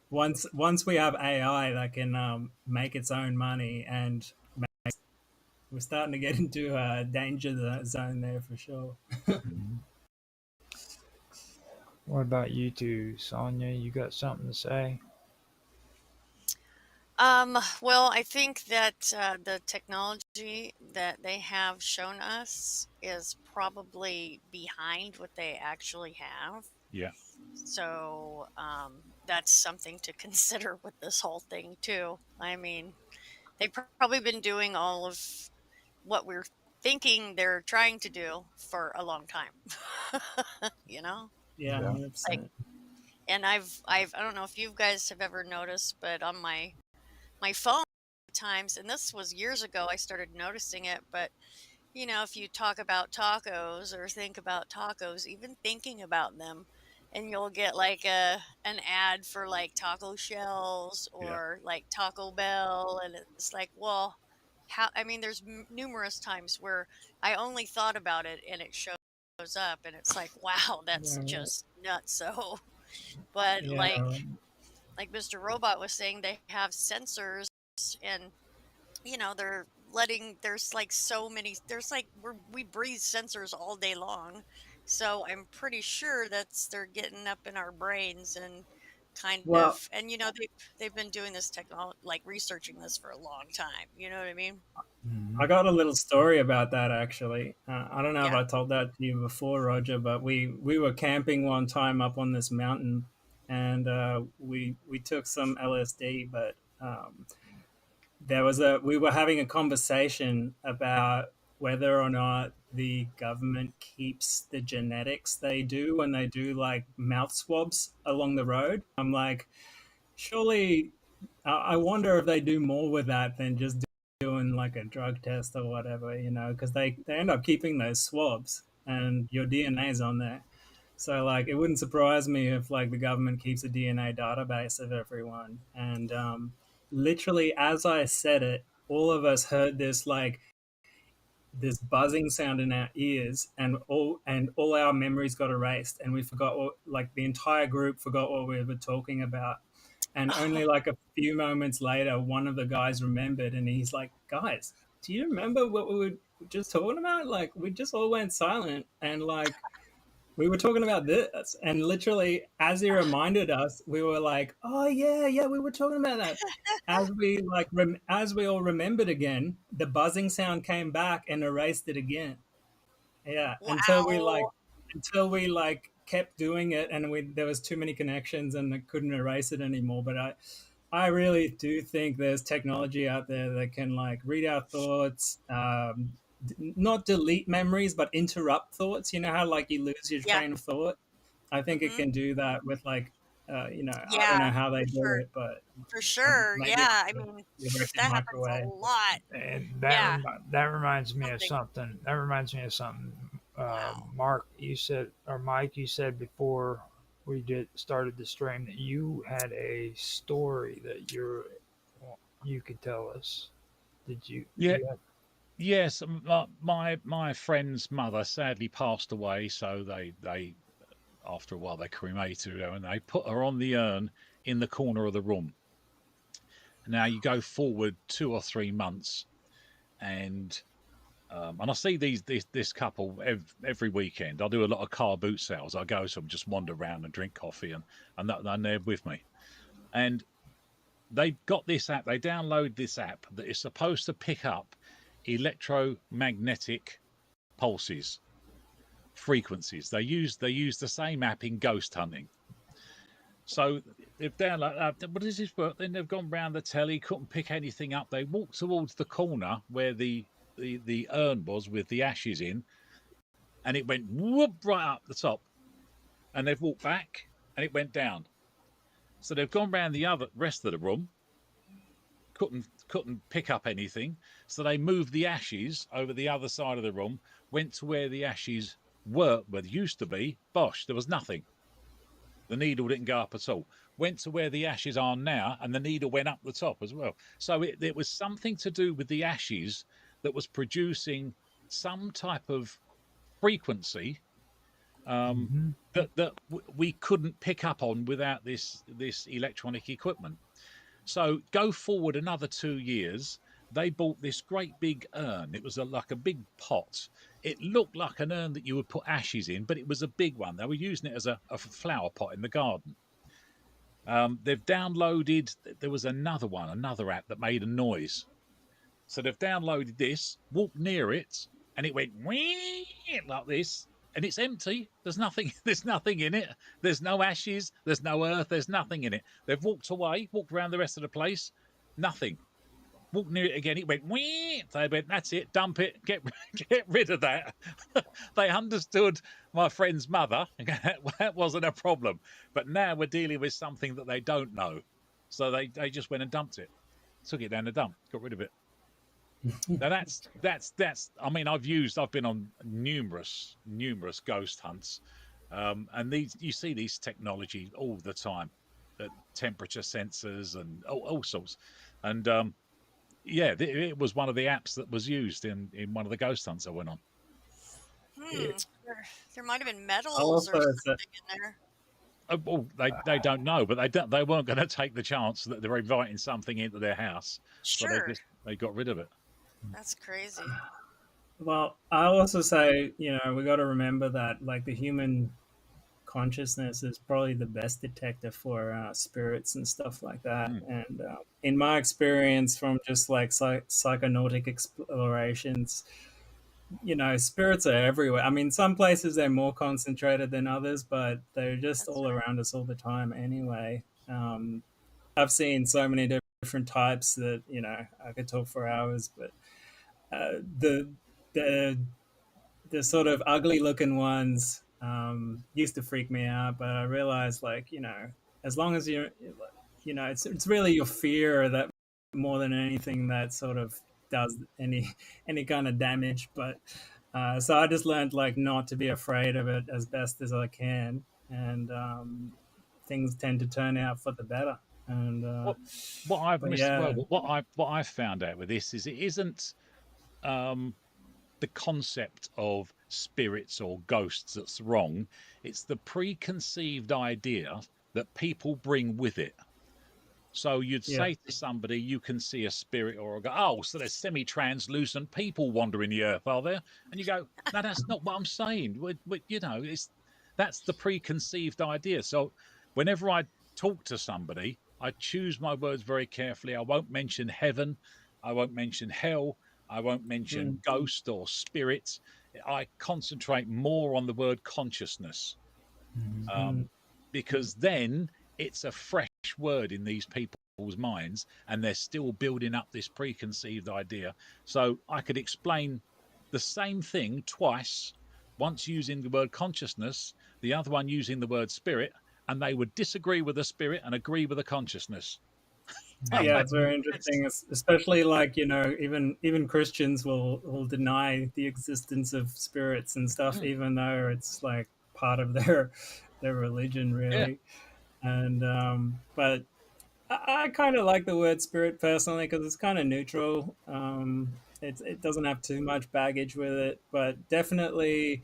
once we have AI that can make its own money, and we're starting to get into a danger zone there for sure. Mhm. What about you two, Sonia? You got something to say? Well, I think that the technology that they have shown us is probably behind what they actually have. Yeah. So that's something to consider with this whole thing, too. I mean, they've probably been doing all of what we're thinking they're trying to do for a long time. you know? Yeah, Yeah. 'Like, 100%. and I don't know if you guys have ever noticed, but on my phone times, and this was years ago, I started noticing it, but if you talk about tacos or think about tacos, even thinking about them, and you'll get like an ad for like taco shells Yeah. or like Taco Bell, and it's like, well, how? I mean, there's numerous times where I only thought about it and it shows up, and it's like, wow, that's Yeah, just nuts. So, but yeah. like Mr. Robot was saying, they have sensors, and they're letting there's like so many there's like we breathe sensors all day long, so I'm pretty sure that's they're getting up in our brains and kind Well, of, and they've been doing this technology, like researching this for a long time, you know what I mean? Mhm. I got a little story about that actually. I don't know if Yeah. I told that to you before, Roger, but we were camping one time up on this mountain, and we took some LSD, but we were having a conversation about whether or not the government keeps the genetics they do when they do like mouth swabs along the road. I'm like, surely, I wonder if they do more with that than just doing like a drug test or whatever, because they end up keeping those swabs and your DNA's on there. So like, it wouldn't surprise me if like the government keeps a DNA database of everyone. And literally, as I said it, all of us heard this like this buzzing sound in our ears, and all our memories got erased, and we forgot what, like the entire group forgot what we were talking about. And only like a few moments later, one of the guys remembered, and he's like, "Guys, do you remember what we were just talking about? Like, we just all went silent, and like we were talking about this." And literally, as he reminded us, we were like, "Oh yeah, yeah, we were talking about that." As we all remembered again, the buzzing sound came back and erased it again. Yeah, Wow. until we like kept doing it, and we there was too many connections, and I couldn't erase it anymore. But I really do think there's technology out there that can like read our thoughts, not delete memories, but interrupt thoughts. You know how like you lose your Yeah. train of thought? I think it Hmm. can do that with like I don't Yeah, know how they for do sure. it, but For sure. maybe Yeah. I it's mean, the electric that happens a microwave. lot. And Yeah. that reminds me of Something. something. That reminds me of something. Wow. Mark, you said, or Mike, you said before we did started the stream that you had a story that you could tell us. Did you? Yeah. You had, Yes, my friend's mother sadly passed away, so they after a while they cremated her and they put her on the urn in the corner of the room. Now you go forward 2 or 3 months, and I see this couple every weekend. I do a lot of car boot sales. I go to them, just wander around and drink coffee, and they're with me. And they got this app. They download this app that is supposed to pick up electromagnetic pulses, frequencies. They use the same app in ghost hunting. So they've downloaded. What does this work? Then they've gone round the telly, couldn't pick anything up. They walked towards the corner where the urn was with the ashes in, and it went whoop right up the top. And they've walked back, and it went down. So they've gone round the other rest of the room, couldn't pick up anything. So they moved the ashes over the other side of the room, went to where the ashes where they used to be. Bosh, there was nothing. The needle didn't go up at all. Went to where the ashes are now, and the needle went up the top as well. So it was something to do with the ashes that was producing some type of frequency mm-hmm. that we couldn't pick up on without this electronic equipment. So go forward another 2 years, they bought this great big urn. It was like a big pot. It looked like an urn that you would put ashes in, but it was a big one. They were using it as a flower pot in the garden. They've downloaded, there was another app that made a noise. So they've downloaded this, walked near it, and it went wee like this, and it's empty. There's nothing. There's nothing in it. There's no ashes. There's no earth. There's nothing in it. They've walked away, walked around the rest of the place. Nothing. Walked near it again. It went wee. They went, that's it. Dump it. Get rid of that. They understood my friend's mother. That wasn't a problem. But now we're dealing with something that they don't know. So they just went and dumped it. Took it down the dump. Got rid of it. Now that's. I mean, I've been on numerous ghost hunts, and you see these technology all the time, temperature sensors and all sorts, and yeah, it was one of the apps that was used in one of the ghost hunts I went on. Hmm. There might have been metals Also, or something in there. Oh, they don't know, but they weren't going to take the chance that they're inviting something into their house, so Sure. they got rid of it. That's crazy. well, I'll also say, we got to remember that like the human consciousness is probably the best detector for spirits and stuff like that. And in my experience from just like psychonautic explorations, spirits are everywhere. I mean, some places they're more concentrated than others, but they're just That's all right. around us all the time anyway. I've seen so many different types that I could talk for hours, but the the the sort of ugly looking ones used to freak me out, but I realized like as long as it's really your fear that more than anything that sort of does any kind of damage. But so I just learned like not to be afraid of it as best as I can, and things tend to turn out for the better. And What I've but missed, yeah, well, what I've found out with this is it isn't the concept of spirits or ghosts that's wrong. It's the preconceived idea that people bring with it. So you'd yeah, say to somebody, you can see a spirit or a ghost. Oh, so there's semi-translucent people wandering the earth, are there? And you go, no, that's not what I'm saying. That's the preconceived idea. So whenever I talk to somebody, I choose my words very carefully. I won't mention heaven. I won't mention hell. I won't mention ghost or spirit. I concentrate more on the word consciousness, because then it's a fresh word in these people's minds, and they're still building up this preconceived idea. So I could explain the same thing twice, once using the word consciousness, the other one using the word spirit, and they would disagree with the spirit and agree with the consciousness. Yeah, it's very That's interesting, especially like even Christians will deny the existence of spirits and stuff, even though it's like part of their religion, Yeah, really. And but I kind of like the word spirit personally because it's kind of neutral. It doesn't have too much baggage with it, but definitely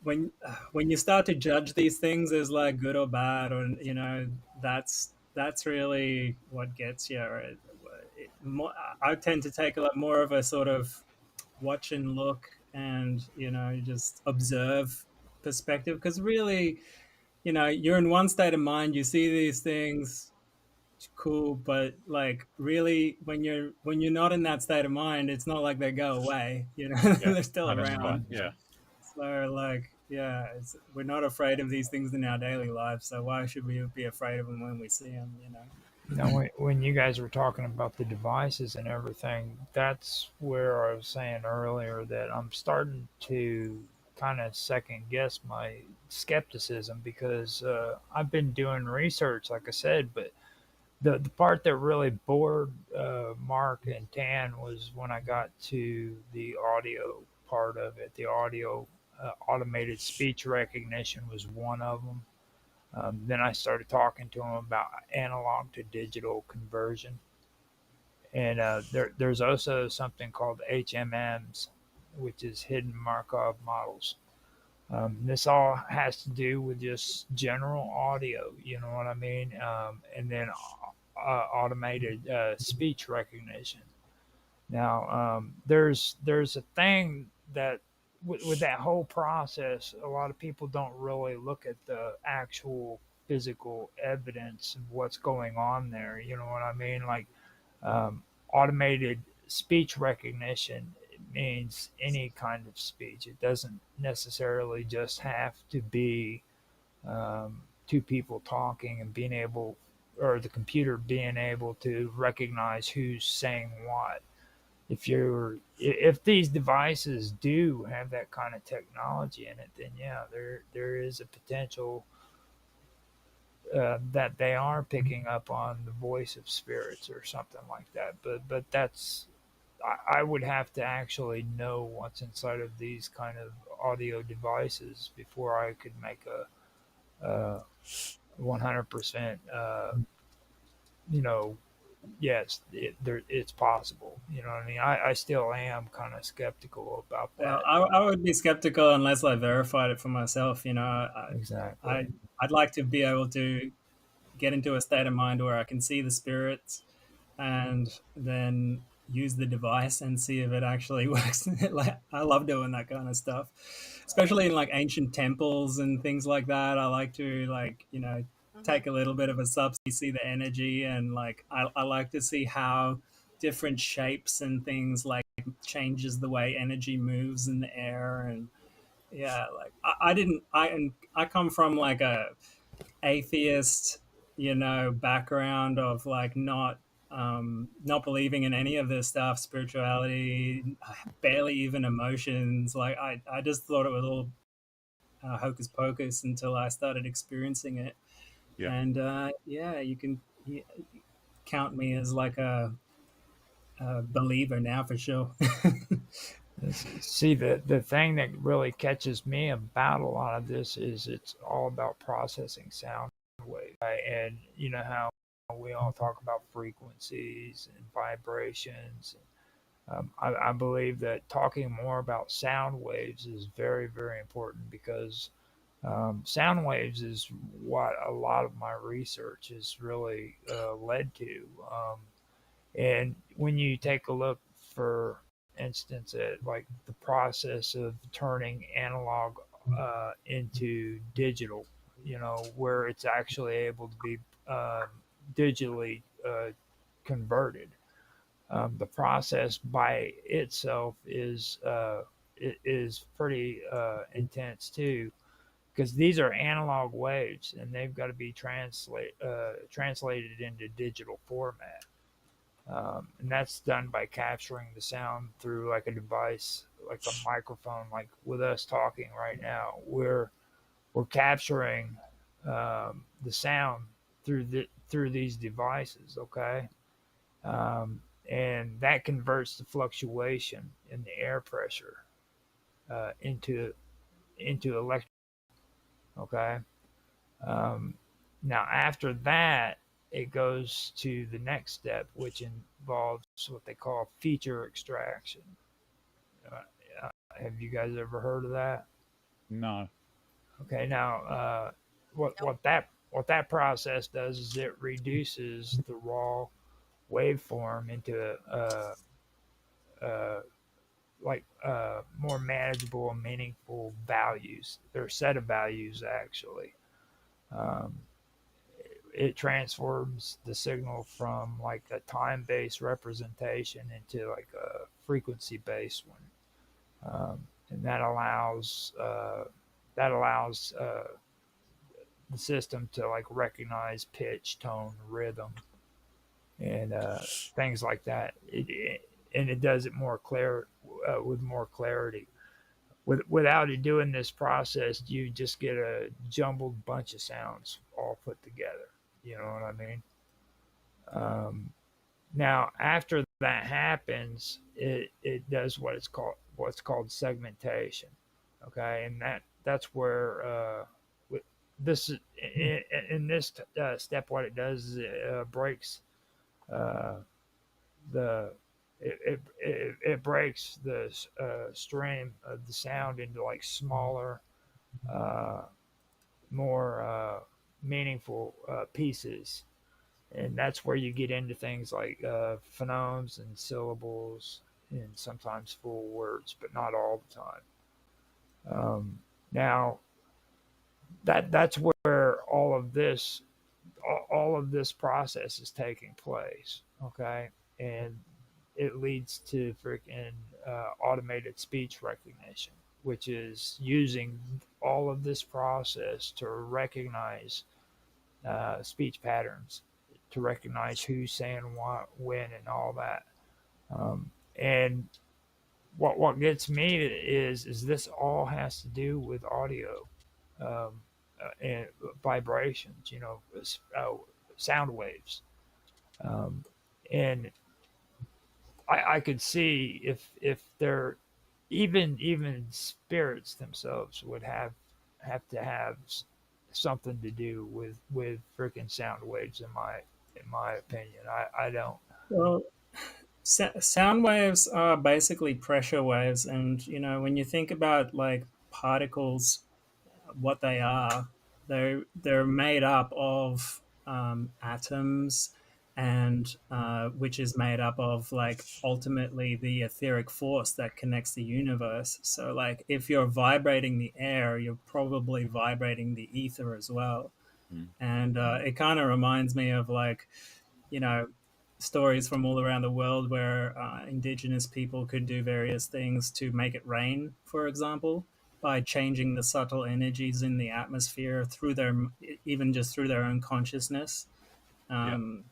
when you start to judge these things as like good or bad, or that's really what gets you. Right? I tend to take a lot more of a sort of watch and look and just observe perspective because really you're in one state of mind, you see these things, cool, but like really when you're not in that state of mind, it's not like they go away. yeah. They're still No, that's right. around. Yeah, So like yeah, we're not afraid of these things in our daily lives, so why should we be afraid of them when we see them? Now, when you guys were talking about the devices and everything, that's where I was saying earlier that I'm starting to kind of second guess my skepticism because I've been doing research, like I said, but the part that really bored Mark and Tan was when I got to the audio part of it. The audio automated speech recognition was one of them. Then I started talking to him about analog to digital conversion. And there's also something called HMMs, which is hidden Markov models. This all has to do with just general audio, you know what I mean? And then automated speech recognition. Now, there's a thing that with that whole process, a lot of people don't really look at the actual physical evidence of what's going on there. You know what I mean? Like um, automated speech recognition means any kind of speech. It doesn't necessarily just have to be two people talking and being able, or the computer being able to recognize who's saying what. If these devices do have that kind of technology in it, then yeah, there is a potential that they are picking up on the voice of spirits or something like that. But that's I would have to actually know what's inside of these kind of audio devices before I could make a 100% you know yes, it's possible. You know what I mean? I still am kind of skeptical about Well, that. I would be skeptical unless I verified it for myself. Exactly. I'd like to be able to get into a state of mind where I can see the spirits and then use the device and see if it actually works. Like I love doing that kind of stuff, especially in like ancient temples and things like that. I like to hmm take a little bit of a subsidy, see the energy, and like I like to see how different shapes and things like changes the way energy moves in the air. And yeah, like I didn't I come from like a atheist, background of like not believing in any of this stuff, spirituality, barely even emotions. Like I just thought it was all hocus pocus until I started experiencing it. yeah. And yeah, you can count me as like a believer now for sure. See, the thing that really catches me about a lot of this is it's all about processing sound waves. Right? And you know how we all talk about frequencies and vibrations. I believe that talking more about sound waves is very, very important because sound waves is what a lot of my research has really led to. And when you take a look, for instance, at like the process of turning analog into digital, where it's actually able to be digitally converted. The process by itself is pretty intense too, because these are analog waves and they've got to be translated into digital format. And that's done by capturing the sound through like a device, like a microphone. Like with us talking right now, we're capturing the sound through these devices. Okay, and that converts the fluctuation in the air pressure into electric. Okay, um, now after that, it goes to the next step, which involves what they call feature extraction. Have you guys ever heard of that? No. Okay, now Nope. what that process does is it reduces the raw waveform into uh, more manageable and meaningful values. They're a set of values actually. Um, it transforms the signal from like a time-based representation into like a frequency-based one, and that allows the system to like recognize pitch, tone, rhythm, and things like that. And it does it more clear with more clarity. Without it doing this process, you just get a jumbled bunch of sounds all put together. You know what I mean? Um, Now, after that happens, it does what's called segmentation. Okay, and that's where this is in this step. What it does is it breaks uh, the it breaks the stream of the sound into like smaller, uh, more meaningful pieces, and that's where you get into things like phonemes and syllables and sometimes full words, but not all the time. Now that's where all of this process is taking place. Okay, and it leads to freaking automated speech recognition, which is using all of this process to recognize speech patterns, to recognize who's saying what, when, and all that. And what gets me is this all has to do with audio and vibrations, uh, sound waves. Um, and I could see if they're even spirits themselves would have to have something to do with freaking sound waves in my opinion. I don't. Well, sound waves are basically pressure waves, and when you think about like particles, what they are, they're made up of atoms, and which is made up of like ultimately the etheric force that connects the universe. So like if you're vibrating the air, you're probably vibrating the ether as well. Mm. And it kind of reminds me of like, you know, stories from all around the world where indigenous people could do various things to make it rain, for example, by changing the subtle energies in the atmosphere through their, even just through their own consciousness. Yeah. Um,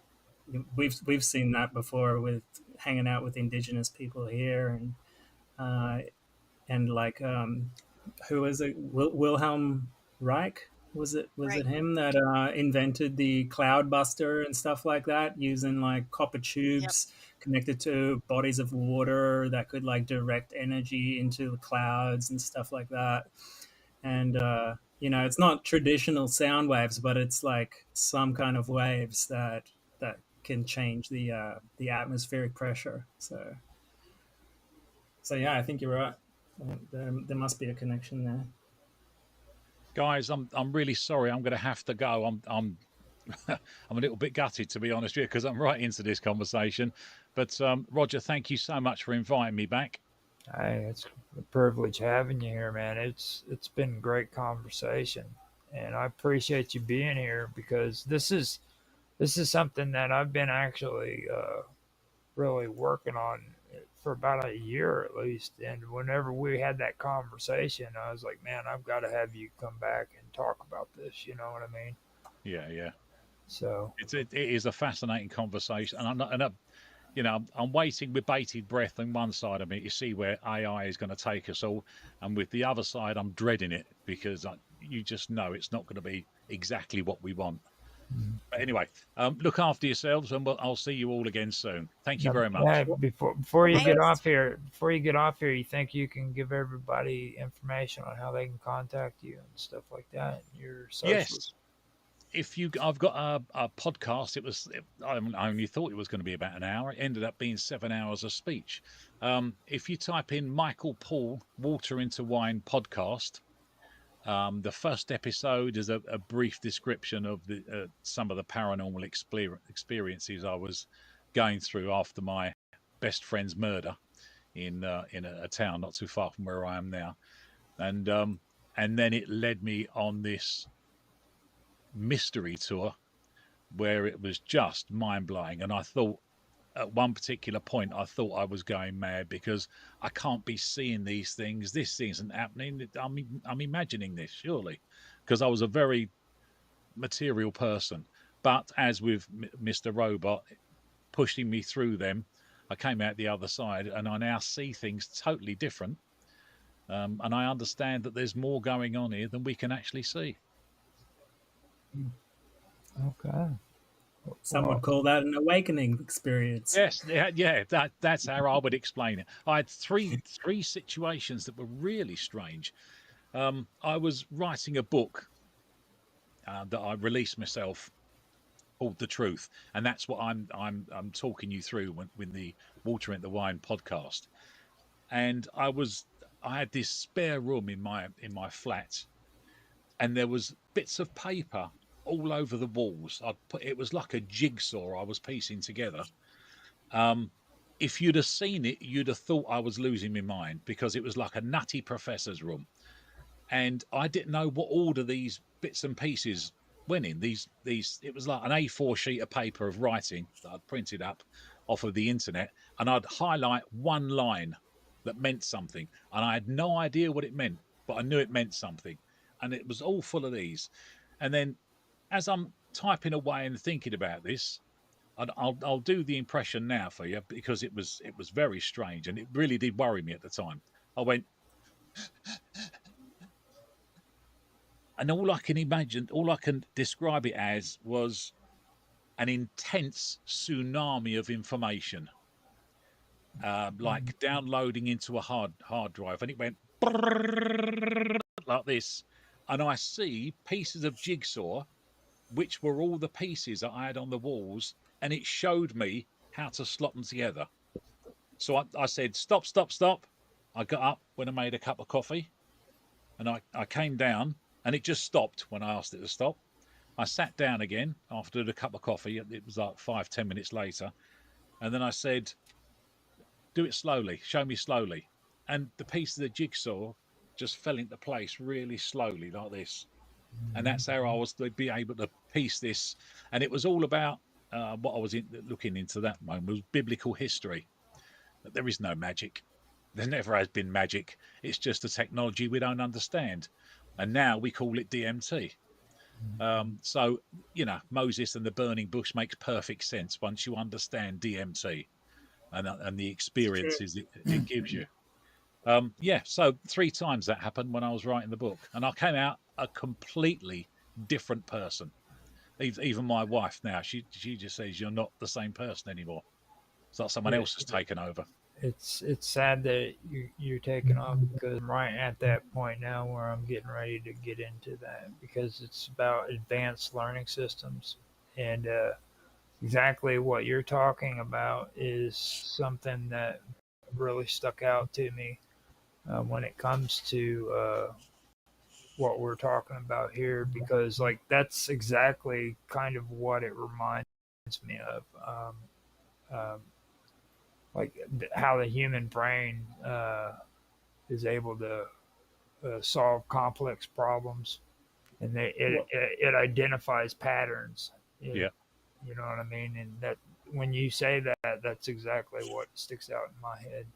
we've seen that before with hanging out with indigenous people here, uh, and like who was it? Wilhelm Reich? Was it Right. him that invented the cloud buster and stuff like that, using like copper Yep. tubes connected to bodies of water that could like direct energy into the clouds and stuff like that. And it's not traditional sound waves, but it's like some kind of waves that can change the atmospheric pressure. So yeah, I think you're right. There must be a connection there. Guys, I'm really sorry. I'm going to have to go. I'm a little bit gutted, to be honest with you, because I'm right into this conversation. But Roger, thank you so much for inviting me back. Hey, it's a privilege having you here, man. It's been great conversation, and I appreciate you being here because this is something that I've been actually really working on for about a year at least. And whenever we had that conversation, I was like, man, I've got to have you come back and talk about this. You know what I mean? Yeah, yeah. So It is a fascinating conversation, and I'm not, and I'm waiting with bated breath on one side of me to see where AI is going to take us all, and with the other side, I'm dreading it because you just know it's not going to be exactly what we want. Mhm. But anyway, look after yourselves, and I'll see you all again soon. Thank you very Yeah, much. before you Thank get off here, you think you can give everybody information on how they can contact you and stuff like that, your socials? Yes, I've got a podcast. I only thought it was going to be about an hour. It ended up being 7 hours of speech. If you type in Michael Paul Water into Wine podcast, the first episode is a brief description of some of the paranormal experiences I was going through after my best friend's murder in a town not too far from where I am now, and then it led me on this mystery tour where it was just mind blowing. And I thought at one particular point, I thought I was going mad because I can't be seeing these things. This isn't happening. I'm imagining this, surely, because I was a very material person. But as with Mr. Robot pushing me through them, I came out the other side and I now see things totally different. And I understand that there's more going on here than we can actually see. Okay. Some Well, would call that an awakening experience. Yes, yeah, that's how I would explain it. I had three situations that were really strange. I was writing a book that I released myself called The Truth, and that's what I'm talking you through when the Water into Wine podcast. And I had this spare room in my flat, and there was bits of paper all over the walls. It was like a jigsaw I was piecing together. If you'd have seen it, you'd have thought I was losing my mind because it was like a nutty professor's room. And I didn't know what order these bits and pieces went in. It was like an A4 sheet of paper of writing that I'd printed up off of the internet, and I'd highlight one line that meant something. And I had no idea what it meant, but I knew it meant something. And it was all full of these. And then as I'm typing away and thinking about this, I'll do the impression now for you because it was very strange and it really did worry me at the time. I went, and all I can describe it as was an intense tsunami of information, like downloading into a hard drive, and it went like this, and I see pieces of jigsaw, which were all the pieces that I had on the walls, and it showed me how to slot them together. So I said, stop. I got up when I made a cup of coffee, and I came down, and it just stopped when I asked it to stop. I sat down again after the cup of coffee. It was like 5-10 minutes later. And then I said, do it slowly, show me slowly. And the piece of the jigsaw just fell into place really slowly like this. And that's how I was to be able to piece this. And it was all about what I was looking into that moment was biblical history. But there is no magic. There never has been magic. It's just a technology we don't understand. And now we call it DMT. So, Moses and the burning bush makes perfect sense once you understand DMT and the experiences it gives you. So 3 times that happened when I was writing the book. And I came out a completely different person. Even my wife now, she just says you're not the same person anymore. It's like someone else has taken over. it's sad that you're taking off because I'm right at that point now where I'm getting ready to get into that because it's about advanced learning systems and exactly what you're talking about is something that really stuck out to me when it comes to what we're talking about here because like that's exactly kind of what it reminds me of um, like how the human brain is able to solve complex problems and it identifies patterns. Yeah. You know what I mean? And that when you say that, that's exactly what sticks out in my head.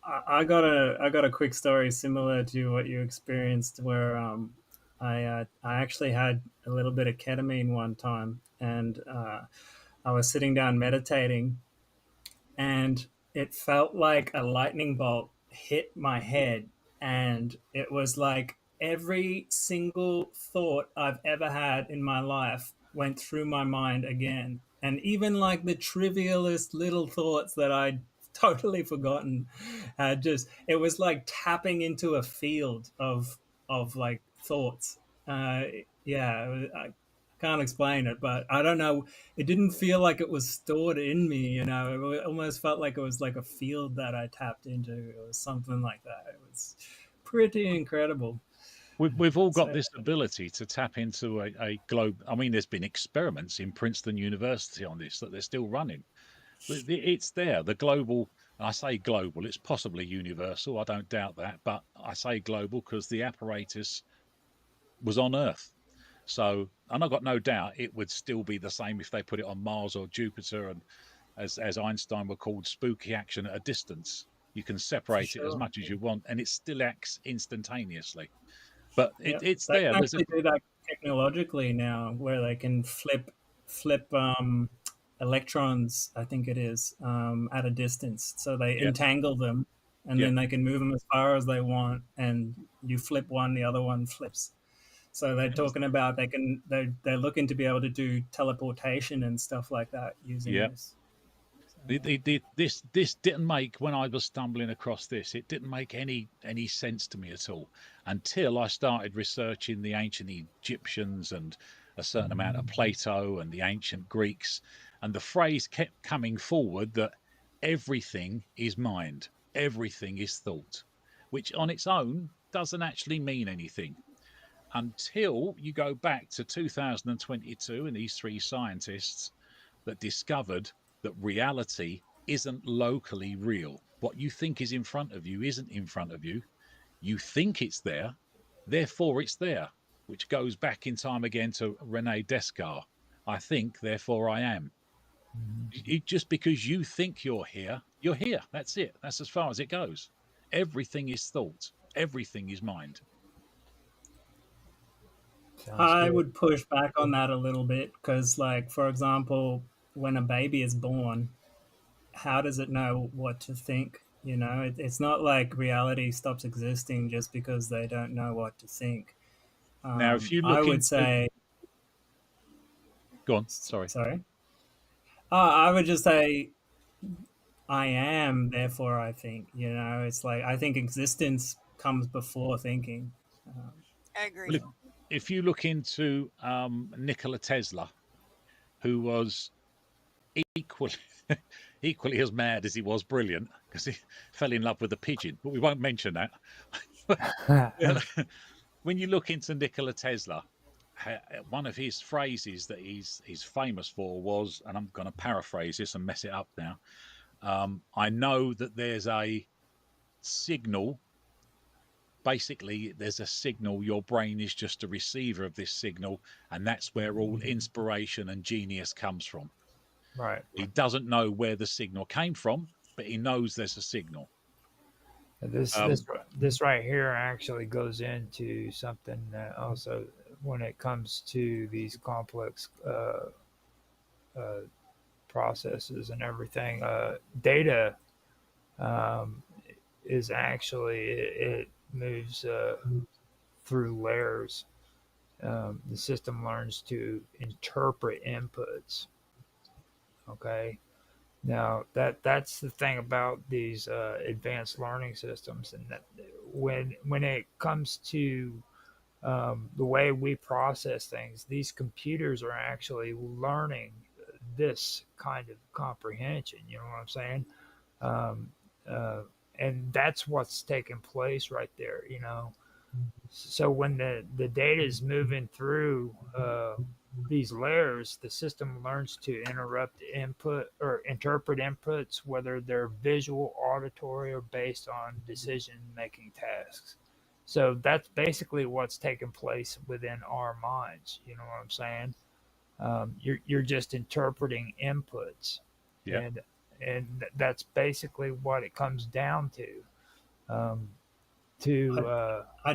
I got a quick story similar to what you experienced, where I actually had a little bit of ketamine one time, and I was sitting down meditating, and it felt like a lightning bolt hit my head, and it was like every single thought I've ever had in my life went through my mind again. And even like the trivialist little thoughts that I'd totally forgotten had just, it was like tapping into a field of like thoughts. Uh, yeah, I can't explain it, but I don't know. It didn't feel like it was stored in me, you know. It almost felt like it was like a field that I tapped into. It was something like that. It was pretty incredible. We've all got So this ability to tap into a globe. I mean, there's been experiments in Princeton University on this that they're still running. It's there. The global, and I say global, it's possibly universal. I don't doubt that, but I say global because the apparatus was on Earth. So, and I've got no doubt it would still be the same if they put it on Mars or Jupiter. And as Einstein were called, spooky action at a distance. You can for separate it as sure. much as you want, and it still acts instantaneously. But Yeah, it's they there. can There's a actually do that technologically now, where they can flip electrons, I think it is, at a distance. So they yeah, entangle them, and yeah. then they can move them as far as they want. And you flip one, the other one flips. So they're talking about they're looking to be able to do teleportation and stuff like that using Yeah. this. So, This didn't make when I was stumbling across this. It didn't make any sense to me at all until I started researching the ancient Egyptians and a certain amount of Plato and the ancient Greeks, and the phrase kept coming forward that everything is mind, everything is thought, which on its own doesn't actually mean anything until you go back to 2022 and these three scientists that discovered that reality isn't locally real. What you think is in front of you isn't in front of you. You think it's there, therefore it's there, which goes back in time again to Rene Descartes. I think, therefore I am. Just because you think you're here, you're here. That's it. That's as far as it goes. Everything is thought, everything is mind. Sounds I good. would push back on that a little bit because, like, for example, when a baby is born, how does it know what to think? You know, it's not like reality stops existing just because they don't know what to think. Now, if you I look would into, say, go on, sorry. sorry. I would just say, I am, therefore I think. You know, it's like I think existence comes before thinking. Um, I Well, agree. if you look into Nikola Tesla, who was equally equally as mad as he was brilliant because he fell in love with a pigeon, but we won't mention that. When you look into Nikola Tesla, one of his phrases that he's famous for was, and I'm going to paraphrase this and mess it up now. I know that there's a signal. Basically, there's a signal. Your brain is just a receiver of this signal, and that's where all inspiration and genius comes from. Right. He doesn't know where the signal came from, but he knows there's a signal. This Um, this this right here actually goes into something that also when it comes to these complex uh, processes and everything, data um, is actually it moves through layers. The system learns to interpret inputs. Okay, now that's the thing about these advanced learning systems, and that when it comes to the way we process things, these computers are actually learning this kind of comprehension. You know what I'm saying? Um, uh, and that's what's taking place right there. You know, so when the data is moving through these layers, the system learns to interrupt input or interpret inputs, whether they're visual, auditory, or based on decision making tasks. So that's basically what's taking place within our minds. You know what I'm saying? You're just interpreting inputs, yeah, and that's basically what it comes down to. Um, I, to I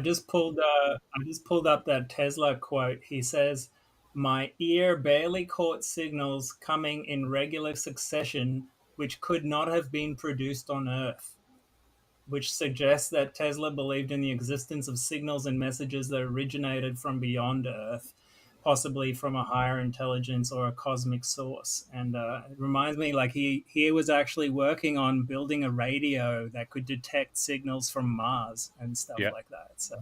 just pulled up that Tesla quote. He says, "My ear barely caught signals coming in regular succession, which could not have been produced on Earth." which suggests that Tesla believed in the existence of signals and messages that originated from beyond Earth, possibly from a higher intelligence or a cosmic source. And it reminds me, like he was actually working on building a radio that could detect signals from Mars and stuff Yeah. like that. So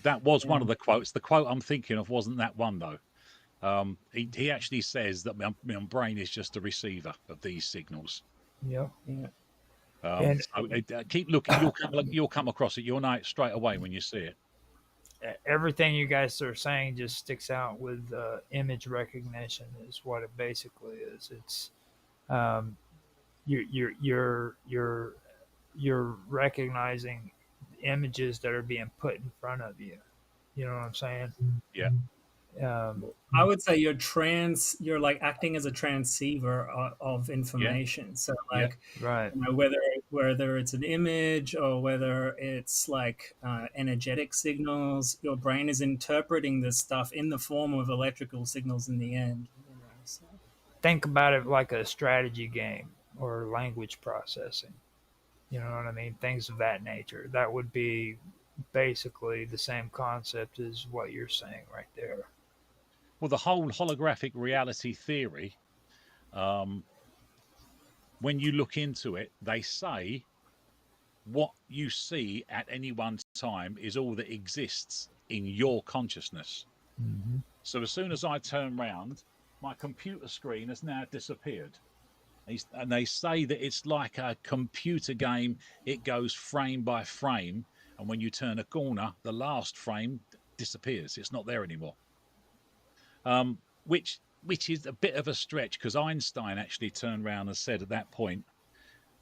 That was one yeah. of the quotes. The quote I'm thinking of wasn't that one though. He actually says that my brain is just a receiver of these signals. Yeah. Yeah. And So keep looking. You'll come across it. You'll know it straight away when you see it. everything you guys are saying just sticks out with image recognition is what it basically is. It's um, you're recognizing images that are being put in front of you. You know what I'm saying? Yeah. I would say you're like acting as a transceiver of Yeah. information. So Yeah. like, Right. you know, whether it's an image or whether it's like energetic signals, your brain is interpreting this stuff in the form of electrical signals in the end. You know, so. Think about it like a strategy game or language processing. You know what I mean? Things of that nature. That would be basically the same concept as what you're saying right there. Well, the whole holographic reality theory, when you look into it, they say what you see at any one time is all that exists in your consciousness. Mm-hmm. So as soon as I turn round, my computer screen has now disappeared. And they say that it's like a computer game. It goes frame by frame. And when you turn a corner, the last frame disappears. It's not there anymore. Which is a bit of a stretch, because Einstein actually turned around and said at that point,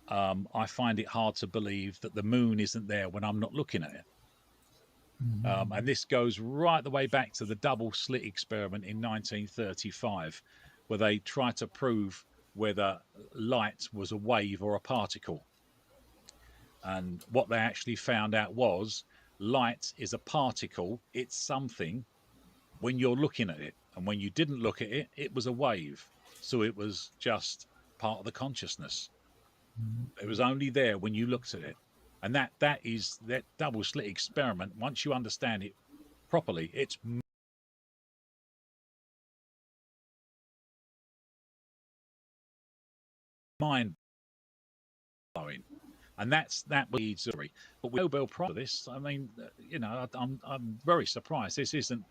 I find it hard to believe that the moon isn't there when I'm not looking at it. Mm-hmm. And this goes right the way back to the double slit experiment in 1935, where they tried to prove whether light was a wave or a particle. And what they actually found out was light is a particle. It's something when you're looking at it. And when you didn't look at it, it was a wave. So it was just part of the consciousness. It was only there when you looked at it. And that double slit experiment, once you understand it properly, it's mind blowing. And that leads story. But with Nobel Prize for this, I mean, you know, I'm very surprised this isn't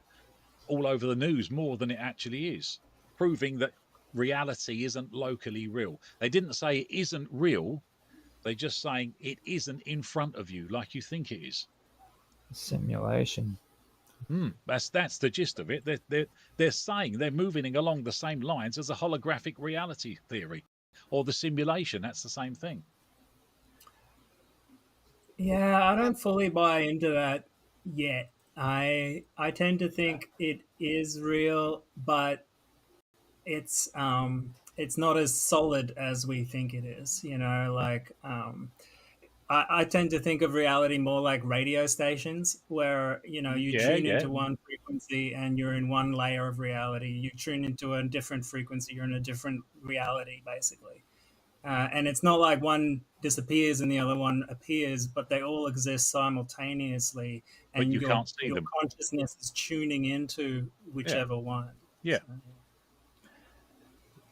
all over the news more than it actually is, proving that reality isn't locally real. They didn't say it isn't real. They're just saying it isn't in front of you like you think it is. Simulation. That's the gist of it. They're saying they're moving along the same lines as a holographic reality theory or the simulation. That's the same thing. Yeah, I don't fully buy into that yet. I tend to think it is real, but it's not as solid as we think it is. You know, like I tend to think of reality more like radio stations, where you know you Yeah, tune yeah. into one frequency and you're in one layer of reality. You tune into a different frequency, you're in a different reality, basically. And it's not like one disappears and the other one appears, but they all exist simultaneously, But and you your can't see your them. consciousness is tuning into Yeah, whichever one. yeah.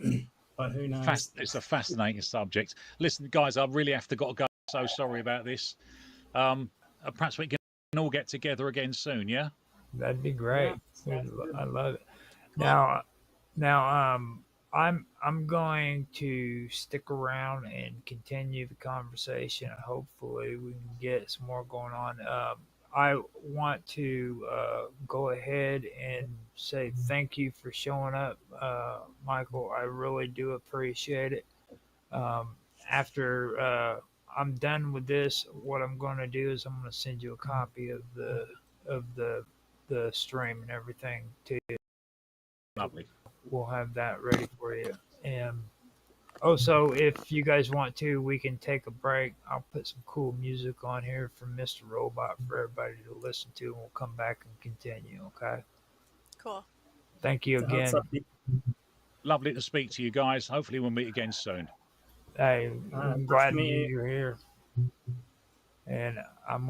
So, but who knows? It's a fascinating subject. Listen, guys, I really have to go. So sorry about this. Perhaps we can all get together again soon. Yeah. That'd be Yeah, great. sounds good. I love it. Cool. Now, I'm going to stick around and continue the conversation. Hopefully, we can get some more going on. I want to go ahead and say thank you for showing up, Michael. I really do appreciate it. Um, after I'm done with this, what I'm going to do is I'm going to send you a copy of of the the stream and everything too. Lovely. We'll have that ready for you. And also, if you guys want to, we can take a break. I'll put some cool music on here from Mr. Robot for everybody to listen to, and we'll come back and continue. Okay. Cool. Thank you What's again. up? Lovely to speak to you guys. Hopefully, we'll meet again soon. Hey, Nice I'm to glad meet you. you're here. and I'm gonna